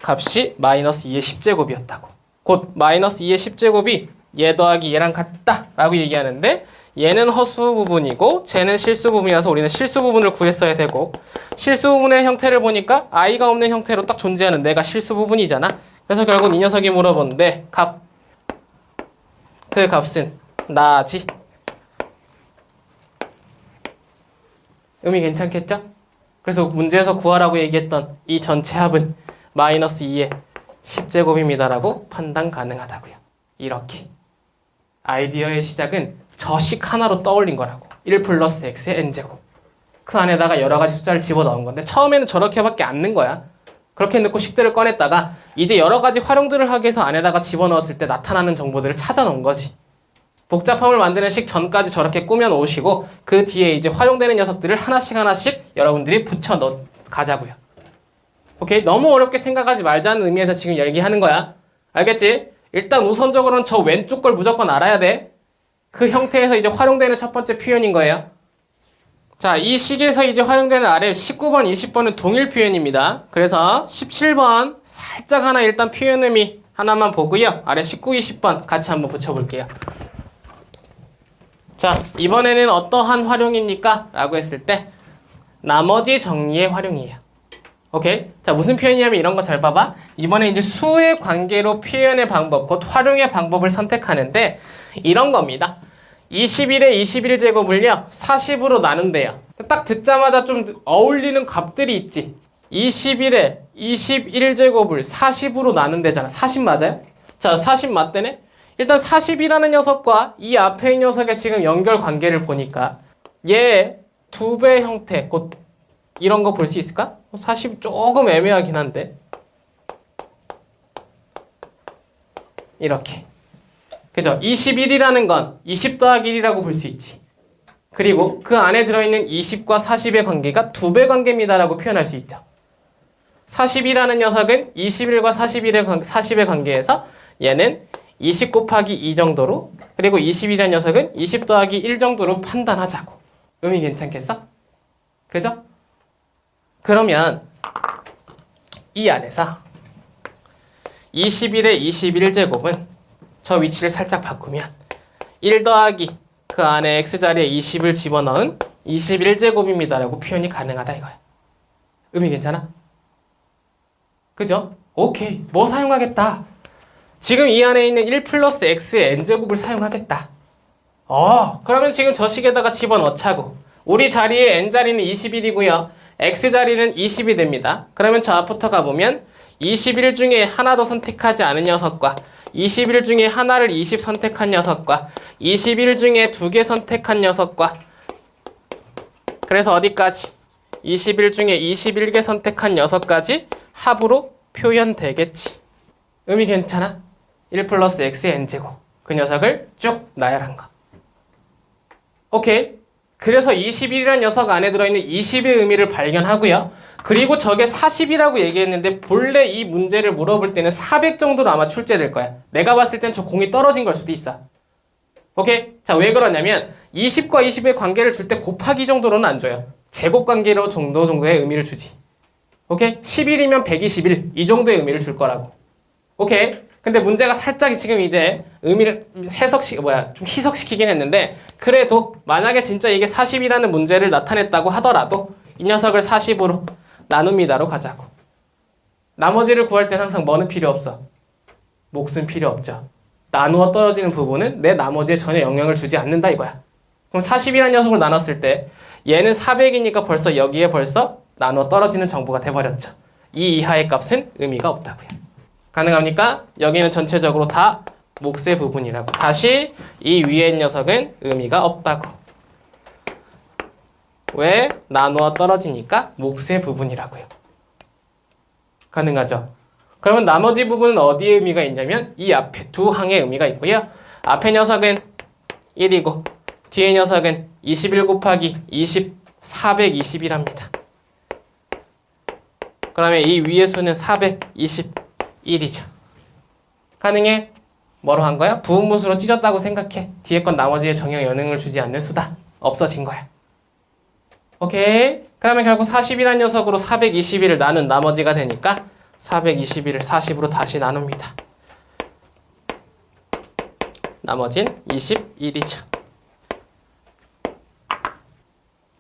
S1: 값이 마이너스 2의 10제곱이었다고. 곧 마이너스 2의 10제곱이 얘 더하기 얘랑 같다 라고 얘기하는데 얘는 허수 부분이고 쟤는 실수 부분이라서 우리는 실수 부분을 구했어야 되고 실수 부분의 형태를 보니까 i가 없는 형태로 딱 존재하는 내가 실수 부분이잖아. 그래서 결국 이 녀석이 물어보는데 그 값은 나지. 의미 괜찮겠죠? 그래서 문제에서 구하라고 얘기했던 이 전체 합은 마이너스 2의 10제곱입니다 라고 판단 가능하다고요. 이렇게 아이디어의 시작은 저 식 하나로 떠올린 거라고. 1 플러스 x의 n제곱. 그 안에다가 여러 가지 숫자를 집어넣은 건데 처음에는 저렇게밖에 안 넣은 거야. 그렇게 넣고 식들을 꺼냈다가 이제 여러 가지 활용들을 하기 위해서 안에다가 집어넣었을 때 나타나는 정보들을 찾아 놓은 거지. 복잡함을 만드는 식 전까지 저렇게 꾸며 놓으시고 그 뒤에 이제 활용되는 녀석들을 하나씩 여러분들이 붙여 넣 가자고요. 오케이? 너무 어렵게 생각하지 말자는 의미에서 지금 얘기하는 거야. 알겠지? 일단 우선적으로는 저 왼쪽 걸 무조건 알아야 돼. 그 형태에서 이제 활용되는 첫 번째 표현인 거예요. 자, 이 식에서 이제 활용되는 아래 19번, 20번은 동일 표현입니다. 그래서 17번 살짝 하나 일단 표현 의미 하나만 보고요. 아래 19, 20번 같이 한번 붙여볼게요. 자, 이번에는 어떠한 활용입니까? 라고 했을 때 나머지 정리의 활용이에요. 오케이? 자, 무슨 표현이냐면 이런 거 잘 봐봐. 이번에 이제 수의 관계로 표현의 방법, 곧 활용의 방법을 선택하는데 이런 겁니다. 21의 21제곱을요 40으로 나눈대요. 딱 듣자마자 좀 어울리는 값들이 있지. 21의 21제곱을 40으로 나눈대잖아. 40 맞아요? 자, 40 맞대네? 일단 40이라는 녀석과 이 앞에 있는 녀석의 지금 연결 관계를 보니까 얘 2배 형태, 곧 이런 거 볼 수 있을까? 40 조금 애매하긴 한데 이렇게. 그죠? 21이라는 건 20 더하기 1이라고 볼 수 있지. 그리고 그 안에 들어있는 20과 40의 관계가 2배 관계입니다라고 표현할 수 있죠. 40이라는 녀석은 21과 40의 관계에서 얘는 20 곱하기 2 정도로, 그리고 20이라는 녀석은 20 더하기 1 정도로 판단하자고. 의미 괜찮겠어? 그죠? 그러면 이 안에서 21의 21제곱은 저 위치를 살짝 바꾸면 1 더하기 그 안에 x자리에 20을 집어넣은 21제곱입니다 라고 표현이 가능하다 이거야. 의미 괜찮아? 그죠? 오케이. 뭐 사용하겠다? 지금 이 안에 있는 1 플러스 x의 n제곱을 사용하겠다. 그러면 지금 저 식에다가 집어넣자고. 우리 자리에 n자리는 21이고요. x자리는 20이 됩니다. 그러면 저 앞부터 가보면 21 중에 하나 더 선택하지 않은 녀석과 21 중에 하나를 20 선택한 녀석과 21 중에 2개 선택한 녀석과, 그래서 어디까지? 21 중에 21개 선택한 녀석까지 합으로 표현되겠지. 의미 괜찮아? 1 플러스 x의 n제곱. 그 녀석을 쭉 나열한 거. 오케이. 그래서 21이라는 녀석 안에 들어있는 20의 의미를 발견하고요. 그리고 저게 40이라고 얘기했는데 본래 이 문제를 물어볼 때는 400 정도로 아마 출제될 거야. 내가 봤을 땐 저 공이 떨어진 걸 수도 있어. 오케이? 자, 왜 그러냐면 20과 20의 관계를 줄 때 곱하기 정도로는 안 줘요. 제곱 관계로 정도의 의미를 주지. 오케이? 11이면 121 이 정도의 의미를 줄 거라고. 오케이? 근데 문제가 살짝 지금 이제 의미를 좀 희석시키긴 했는데, 그래도 만약에 진짜 이게 40이라는 문제를 나타냈다고 하더라도 이 녀석을 40으로 나눕니다로 가자고. 나머지를 구할 땐 항상 뭐는 필요 없어? 몫은 필요 없죠. 나누어 떨어지는 부분은 내 나머지에 전혀 영향을 주지 않는다 이거야. 그럼 40이라는 녀석을 나눴을 때 얘는 400이니까 벌써 여기에 벌써 나누어 떨어지는 정보가 돼버렸죠. 이 이하의 값은 의미가 없다고요. 가능합니까? 여기는 전체적으로 다 몫의 부분이라고. 다시 이 위의 녀석은 의미가 없다고. 왜? 나누어 떨어지니까 몫의 부분이라고요. 가능하죠? 그러면 나머지 부분은 어디에 의미가 있냐면 이 앞에 두 항에 의미가 있고요. 앞에 녀석은 1이고 뒤에 녀석은 21 곱하기 20, 420이랍니다. 그러면 이 위의 수는 421이죠. 가능해? 뭐로 한 거야? 부분분수로 찢었다고 생각해. 뒤에 건 나머지에 정형 영향을 주지 않는 수다. 없어진 거야. 오케이? 그러면 결국 40이라는 녀석으로 421을 나눈 나머지가 되니까 421을 40으로 다시 나눕니다. 나머진 21이죠.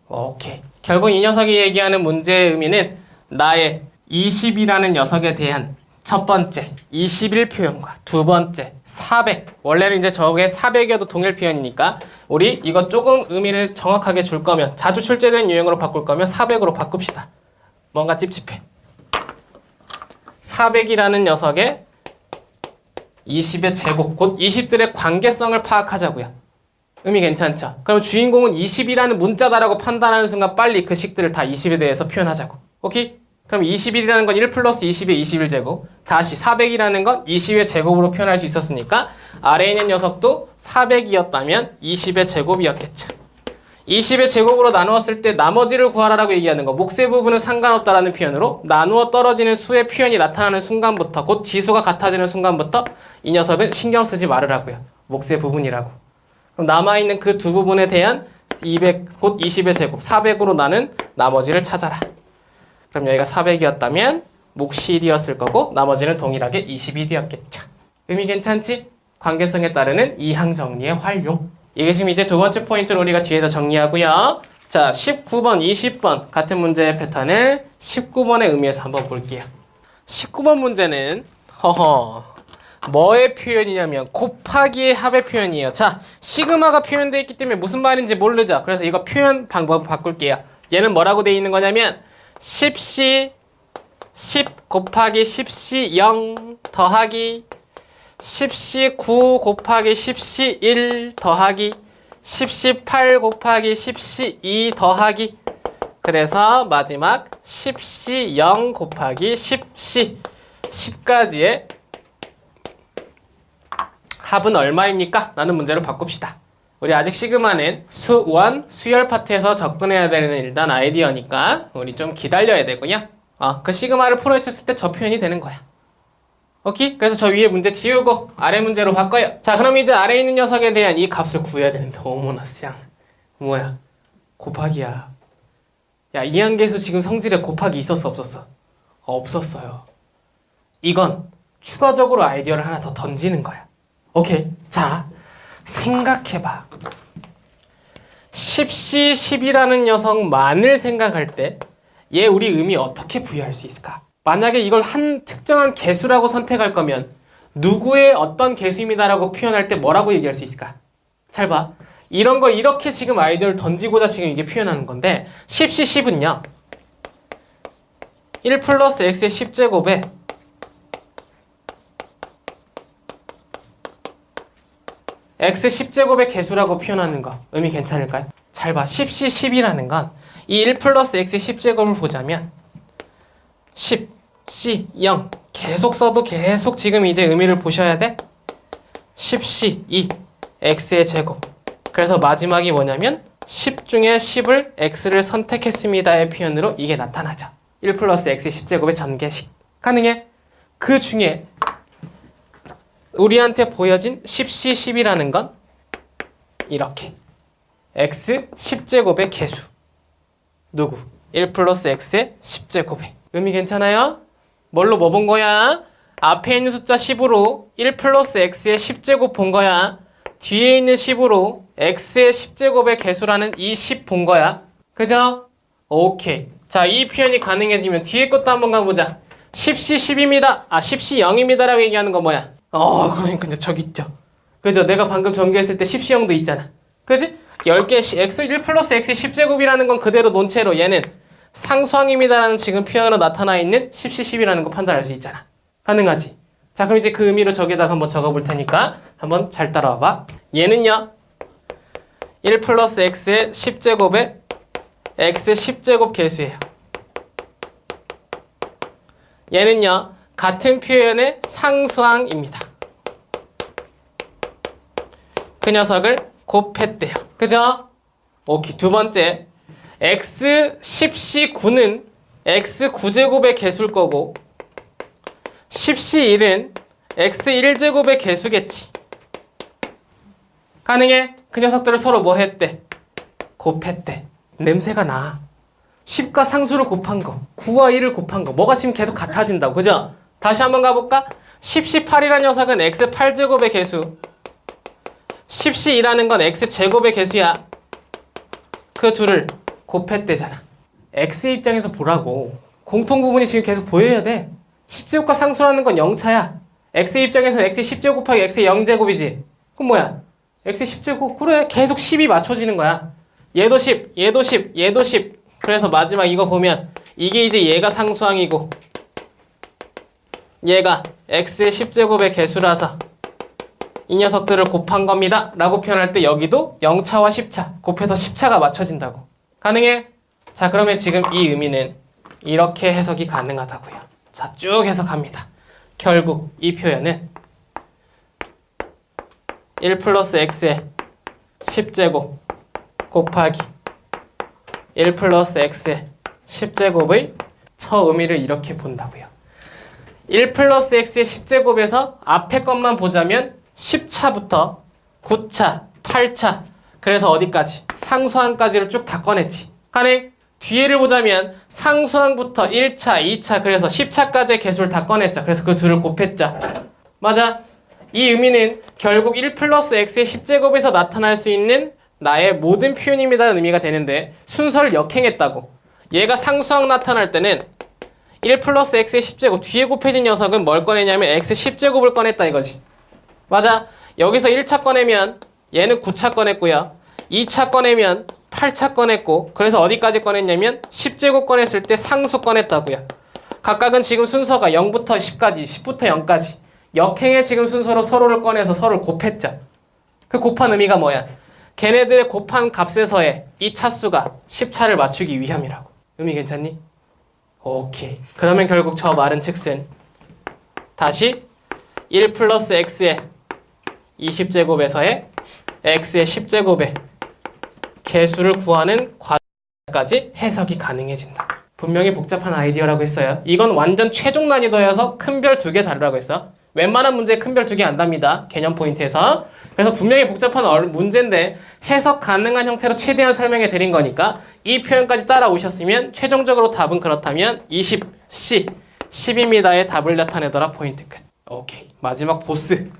S1: 오케이. 결국 이 녀석이 얘기하는 문제의 의미는 나의 20이라는 녀석에 대한 첫 번째 21 표현과 두 번째 400. 원래는 이제 저게 400이어도 동일 표현이니까 우리 이거 조금 의미를 정확하게 줄 거면 자주 출제되는 유형으로 바꿀 거면 400으로 바꿉시다. 뭔가 찝찝해. 400이라는 녀석의 20의 제곱, 곧 20들의 관계성을 파악하자고요. 의미 괜찮죠? 그럼 주인공은 20이라는 문자다라고 판단하는 순간 빨리 그 식들을 다 20에 대해서 표현하자고. 오케이? 그럼 21이라는 건 1 플러스 20의 21제곱. 다시 400이라는 건 20의 제곱으로 표현할 수 있었으니까 아래에 있는 녀석도 400이었다면 20의 제곱이었겠죠. 20의 제곱으로 나누었을 때 나머지를 구하라라고 얘기하는 거. 몫의 부분은 상관없다라는 표현으로 나누어 떨어지는 수의 표현이 나타나는 순간부터, 곧 지수가 같아지는 순간부터 이 녀석은 신경 쓰지 말으라고요. 몫의 부분이라고. 그럼 남아있는 그 두 부분에 대한 200, 곧 20의 제곱, 400으로 나눈 나머지를 찾아라. 그럼 여기가 400이었다면 몫이 1이었을 거고 나머지는 동일하게 21이었겠죠. 의미 괜찮지? 관계성에 따르는 이항 정리의 활용. 이게 지금 이제 두 번째 포인트를 우리가 뒤에서 정리하고요. 자, 19번, 20번 같은 문제의 패턴을 19번의 의미에서 한번 볼게요. 19번 문제는 뭐의 표현이냐면 곱하기의 합의 표현이에요. 자, 시그마가 표현되어 있기 때문에 무슨 말인지 모르죠. 그래서 이거 표현 방법을 바꿀게요. 얘는 뭐라고 되어 있는 거냐면 10C 10 곱하기 10C 0 더하기 10C 9 곱하기 10C 1 더하기 10C 8 곱하기 10C 2 더하기 그래서 마지막 10C 0 곱하기 10C 10까지의 합은 얼마입니까? 라는 문제로 바꿉시다. 우리 아직 시그마는 수열 파트에서 접근해야 되는 일단 아이디어니까 우리 좀 기다려야 되고요. 그 시그마를 풀어헤쳤을 때 저 표현이 되는 거야. 오케이? 그래서 저 위에 문제 지우고 아래 문제로 바꿔요. 자, 그럼 이제 아래에 있는 녀석에 대한 이 값을 구해야 되는데 어머나 쌍. 뭐야? 곱하기야. 야, 이항계수 지금 성질에 곱하기 있었어 없었어? 없었어요. 이건 추가적으로 아이디어를 하나 더 던지는 거야. 오케이. 자, 생각해봐. 10C 10이라는 녀석만을 생각할 때 얘 우리 의미 어떻게 부여할 수 있을까? 만약에 이걸 한 특정한 개수라고 선택할 거면 누구의 어떤 개수입니다라고 표현할 때 뭐라고 얘기할 수 있을까? 잘 봐. 이런 거 이렇게 지금 아이디어를 던지고자 지금 이게 표현하는 건데 10C 10은요. 1 플러스 x의 10제곱에 x 10제곱의 개수라고 표현하는 거 의미 괜찮을까요? 잘 봐. 10C 10이라는 건 이 1 플러스 x의 10제곱을 보자면 10, C, 0 계속 써도 계속 지금 이제 의미를 보셔야 돼. 10C 2, x의 제곱. 그래서 마지막이 뭐냐면 10 중에 10을 x를 선택했습니다의 표현으로 이게 나타나죠. 1 플러스 x의 10제곱의 전개식. 가능해? 그 중에 우리한테 보여진 10C 10이라는 건 이렇게 x 10제곱의 개수 누구? 1 플러스 x의 10제곱에 의미 괜찮아요? 뭘로 뭐 본 거야? 앞에 있는 숫자 10으로 1 플러스 x의 10제곱 본 거야. 뒤에 있는 10으로 x의 10제곱의 개수라는 이 10 본 거야. 그죠? 오케이. 자, 이 표현이 가능해지면 뒤에 것도 한번 가보자. 10시 10입니다. 10시 0입니다라고 얘기하는 거 뭐야? 그러니까 이제 저기 있죠. 그죠? 내가 방금 전개했을 때 10시 0도 있잖아. 그지? 10개, x1 플러스 x 10제곱이라는 건 그대로 논체로 얘는 상수항입니다라는 지금 표현으로 나타나 있는 10시 10이라는 거 판단할 수 있잖아. 가능하지? 자, 그럼 이제 그 의미로 저기다가 한번 적어볼 테니까 한번 잘 따라와봐. 얘는요, 1 플러스 x의 10제곱에 x 10제곱 계수예요. 얘는요, 같은 표현의 상수항입니다. 그 녀석을 곱했대요. 그죠? 오케이. 두 번째, x 10시 9는 x 9제곱의 개수일 거고 10시 1은 x 1제곱의 개수겠지. 가능해? 그 녀석들을 서로 뭐 했대? 곱했대. 냄새가 나. 10과 상수를 곱한 거, 9와 1을 곱한 거, 뭐가 지금 계속 같아진다고. 그죠? 다시 한번 가볼까? 10시 8이라는 녀석은 x 8제곱의 개수, 10시 2라는 건 x 제곱의 개수야. 그 둘을 곱했대잖아. x 입장에서 보라고. 공통 부분이 지금 계속 보여야 돼. 10제곱과 상수라는 건 0차야. x 입장에서는 x 10제곱 곱하기 x 0제곱이지. 그럼 뭐야? x 10제곱. 그래, 계속 10이 맞춰지는 거야. 얘도 10, 얘도 10, 얘도 10. 그래서 마지막 이거 보면 이게 이제 얘가 상수항이고 얘가 x의 10제곱의 개수라서 이 녀석들을 곱한 겁니다 라고 표현할 때 여기도 0차와 10차 곱해서 10차가 맞춰진다고. 가능해? 자, 그러면 지금 이 의미는 이렇게 해석이 가능하다고요. 자, 쭉 해석합니다. 결국 이 표현은 1 플러스 x의 10제곱 곱하기 1 플러스 x의 10제곱의 처의미를 이렇게 본다고요. 1 플러스 x의 10제곱에서 앞에 것만 보자면 10차부터 9차, 8차, 그래서 어디까지? 상수항까지를 쭉 다 꺼냈지. 가능? 뒤에를 보자면 상수항부터 1차, 2차, 그래서 10차까지의 개수를 다 꺼냈자. 그래서 그 둘을 곱했자. 맞아? 이 의미는 결국 1 플러스 x의 10제곱에서 나타날 수 있는 나의 모든 표현입니다라는 의미가 되는데 순서를 역행했다고. 얘가 상수항 나타날 때는 1 플러스 x의 10제곱 뒤에 곱해진 녀석은 뭘 꺼내냐면 x 10제곱을 꺼냈다 이거지. 맞아. 여기서 1차 꺼내면 얘는 9차 꺼냈고요. 2차 꺼내면 8차 꺼냈고 그래서 어디까지 꺼냈냐면 10제곱 꺼냈을 때 상수 꺼냈다고요. 각각은 지금 순서가 0부터 10까지, 10부터 0까지 역행의 지금 순서로 서로를 꺼내서 서로를 곱했죠. 그 곱한 의미가 뭐야? 걔네들의 곱한 값에서의 이 차수가 10차를 맞추기 위함이라고. 의미 괜찮니? 오케이. 그러면 결국 저 말은 즉슨 다시 1 플러스 x의 20제곱에서의 x의 10제곱의 개수를 구하는 과정까지 해석이 가능해진다. 분명히 복잡한 아이디어라고 했어요. 이건 완전 최종 난이도여서 큰 별 2개 다르라고 했어. 웬만한 문제에 큰 별 2개 안답니다. 개념 포인트에서. 그래서 분명히 복잡한 문제인데 해석 가능한 형태로 최대한 설명해 드린 거니까 이 표현까지 따라오셨으면 최종적으로 답은 그렇다면 20, C, 10입니다의 답을 나타내더라. 포인트 끝. 오케이. 마지막 보스.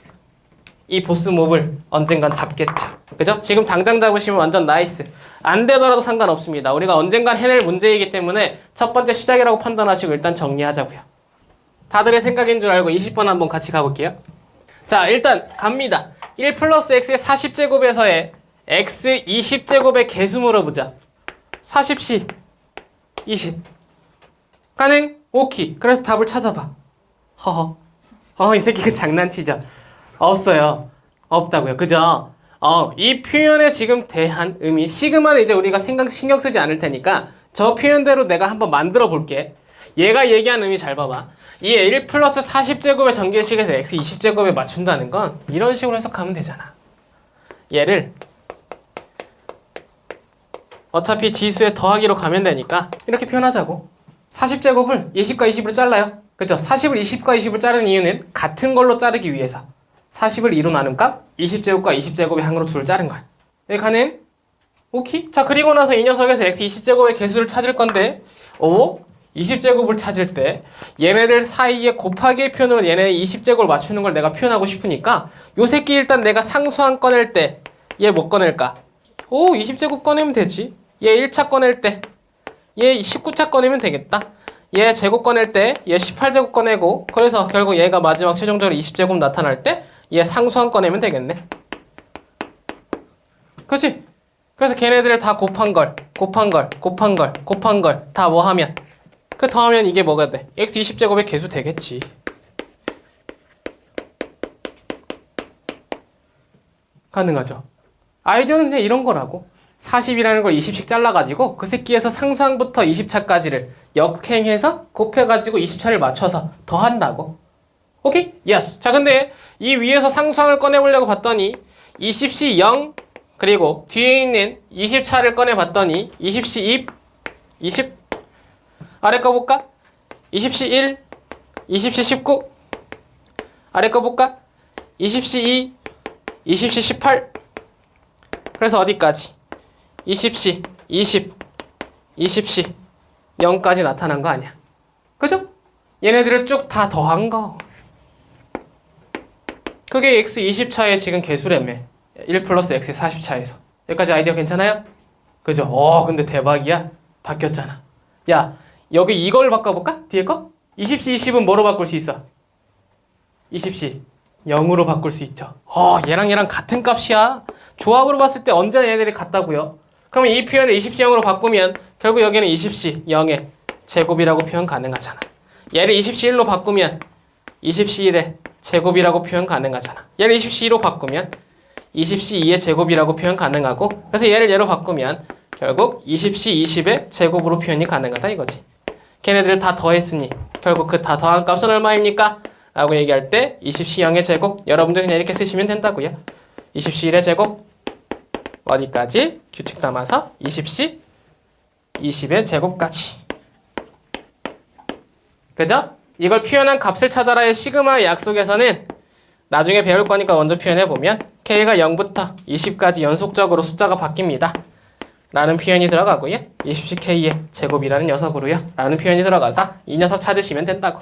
S1: 이 보스 몹을 언젠간 잡겠죠. 그죠? 지금 당장 잡으시면 완전 나이스. 안 되더라도 상관없습니다. 우리가 언젠간 해낼 문제이기 때문에 첫 번째 시작이라고 판단하시고 일단 정리하자고요. 다들의 생각인 줄 알고 20번 한번 같이 가볼게요. 자, 일단 갑니다. 1 플러스 x의 40제곱에서의 x 20제곱의 개수 물어보자. 40시 20. 가능? 오케이. 그래서 답을 찾아봐. 허허. 이 새끼가 장난치죠. 없어요. 없다고요. 그죠? 이 표현에 지금 대한 의미, 시그마는 이제 우리가 신경 쓰지 않을 테니까 저 표현대로 내가 한번 만들어 볼게. 얘가 얘기한 의미 잘 봐봐. 이 1 플러스 40제곱의 전개식에서 x 20제곱에 맞춘다는 건 이런 식으로 해석하면 되잖아. 얘를 어차피 지수에 더하기로 가면 되니까 이렇게 표현하자고. 40제곱을 20과 20으로 잘라요. 그죠? 40을 20과 20을 자르는 이유는 같은 걸로 자르기 위해서 40을 2로 나눈 값 20제곱과 20제곱의 항으로 둘을 자른 거야. 여기 가능? 오케이? 자, 그리고 나서 이 녀석에서 x 20제곱의 개수를 찾을 건데 20제곱을 찾을 때 얘네들 사이에 곱하기의 표현으로 얘네 20제곱을 맞추는 걸 내가 표현하고 싶으니까 요 새끼 일단 내가 상수항 꺼낼 때 얘 뭐 꺼낼까? 20제곱 꺼내면 되지. 얘 1차 꺼낼 때 얘 19차 꺼내면 되겠다. 얘 제곱 꺼낼 때 얘 18제곱 꺼내고 그래서 결국 얘가 마지막 최종적으로 20제곱 나타날 때 얘 상수항 꺼내면 되겠네. 그렇지? 그래서 걔네들을 다 곱한 걸 다 뭐 하면 그 더하면 이게 뭐가 돼? x 20제곱의 개수 되겠지. 가능하죠. 아이디어는 그냥 이런 거라고. 40이라는 걸 20씩 잘라가지고 그 새끼에서 상수항부터 20차까지를 역행해서 곱해가지고 20차를 맞춰서 더한다고. 오케이? 예스. 자, 근데 이 위에서 상수항을 꺼내보려고 봤더니 20시 0 그리고 뒤에 있는 20차를 꺼내봤더니 20시 20 아래 거 볼까? 20시 1 20시 19 아래 거 볼까? 20시 2 20시 18 그래서 어디까지? 20시 20 20시 0까지 나타난 거 아니야. 그죠? 얘네들을 쭉 다 더한 거. 그게 x 20차의 지금 개수라며. 1 플러스 x 40차에서. 여기까지 아이디어 괜찮아요? 그죠? 근데 대박이야. 바뀌었잖아. 야, 여기 이걸 바꿔볼까? 뒤에 거? 20시 20은 뭐로 바꿀 수 있어? 20시 0으로 바꿀 수 있죠. 얘랑 얘랑 같은 값이야. 조합으로 봤을 때 언제나 얘네들이 같다고요. 그러면 이 표현을 20시 0으로 바꾸면 결국 여기는 20시 0의 제곱이라고 표현 가능하잖아. 얘를 20시 1로 바꾸면 20시 1의 제곱이라고 표현 가능하잖아. 얘를 20시 2로 바꾸면 20시 2의 제곱이라고 표현 가능하고 그래서 얘를 얘로 바꾸면 결국 20시 20의 제곱으로 표현이 가능하다 이거지. 걔네들을 다 더했으니 결국 그 다 더한 값은 얼마입니까? 라고 얘기할 때 20시 0의 제곱 여러분들 그냥 이렇게 쓰시면 된다고요. 20시 1의 제곱 어디까지? 규칙 담아서 20시 20의 제곱까지. 그죠? 이걸 표현한 값을 찾아라의 시그마의 약속에서는 나중에 배울 거니까 먼저 표현해보면 K가 0부터 20까지 연속적으로 숫자가 바뀝니다. 라는 표현이 들어가고요. 20시 K의 제곱이라는 녀석으로요. 라는 표현이 들어가서 이 녀석 찾으시면 된다고.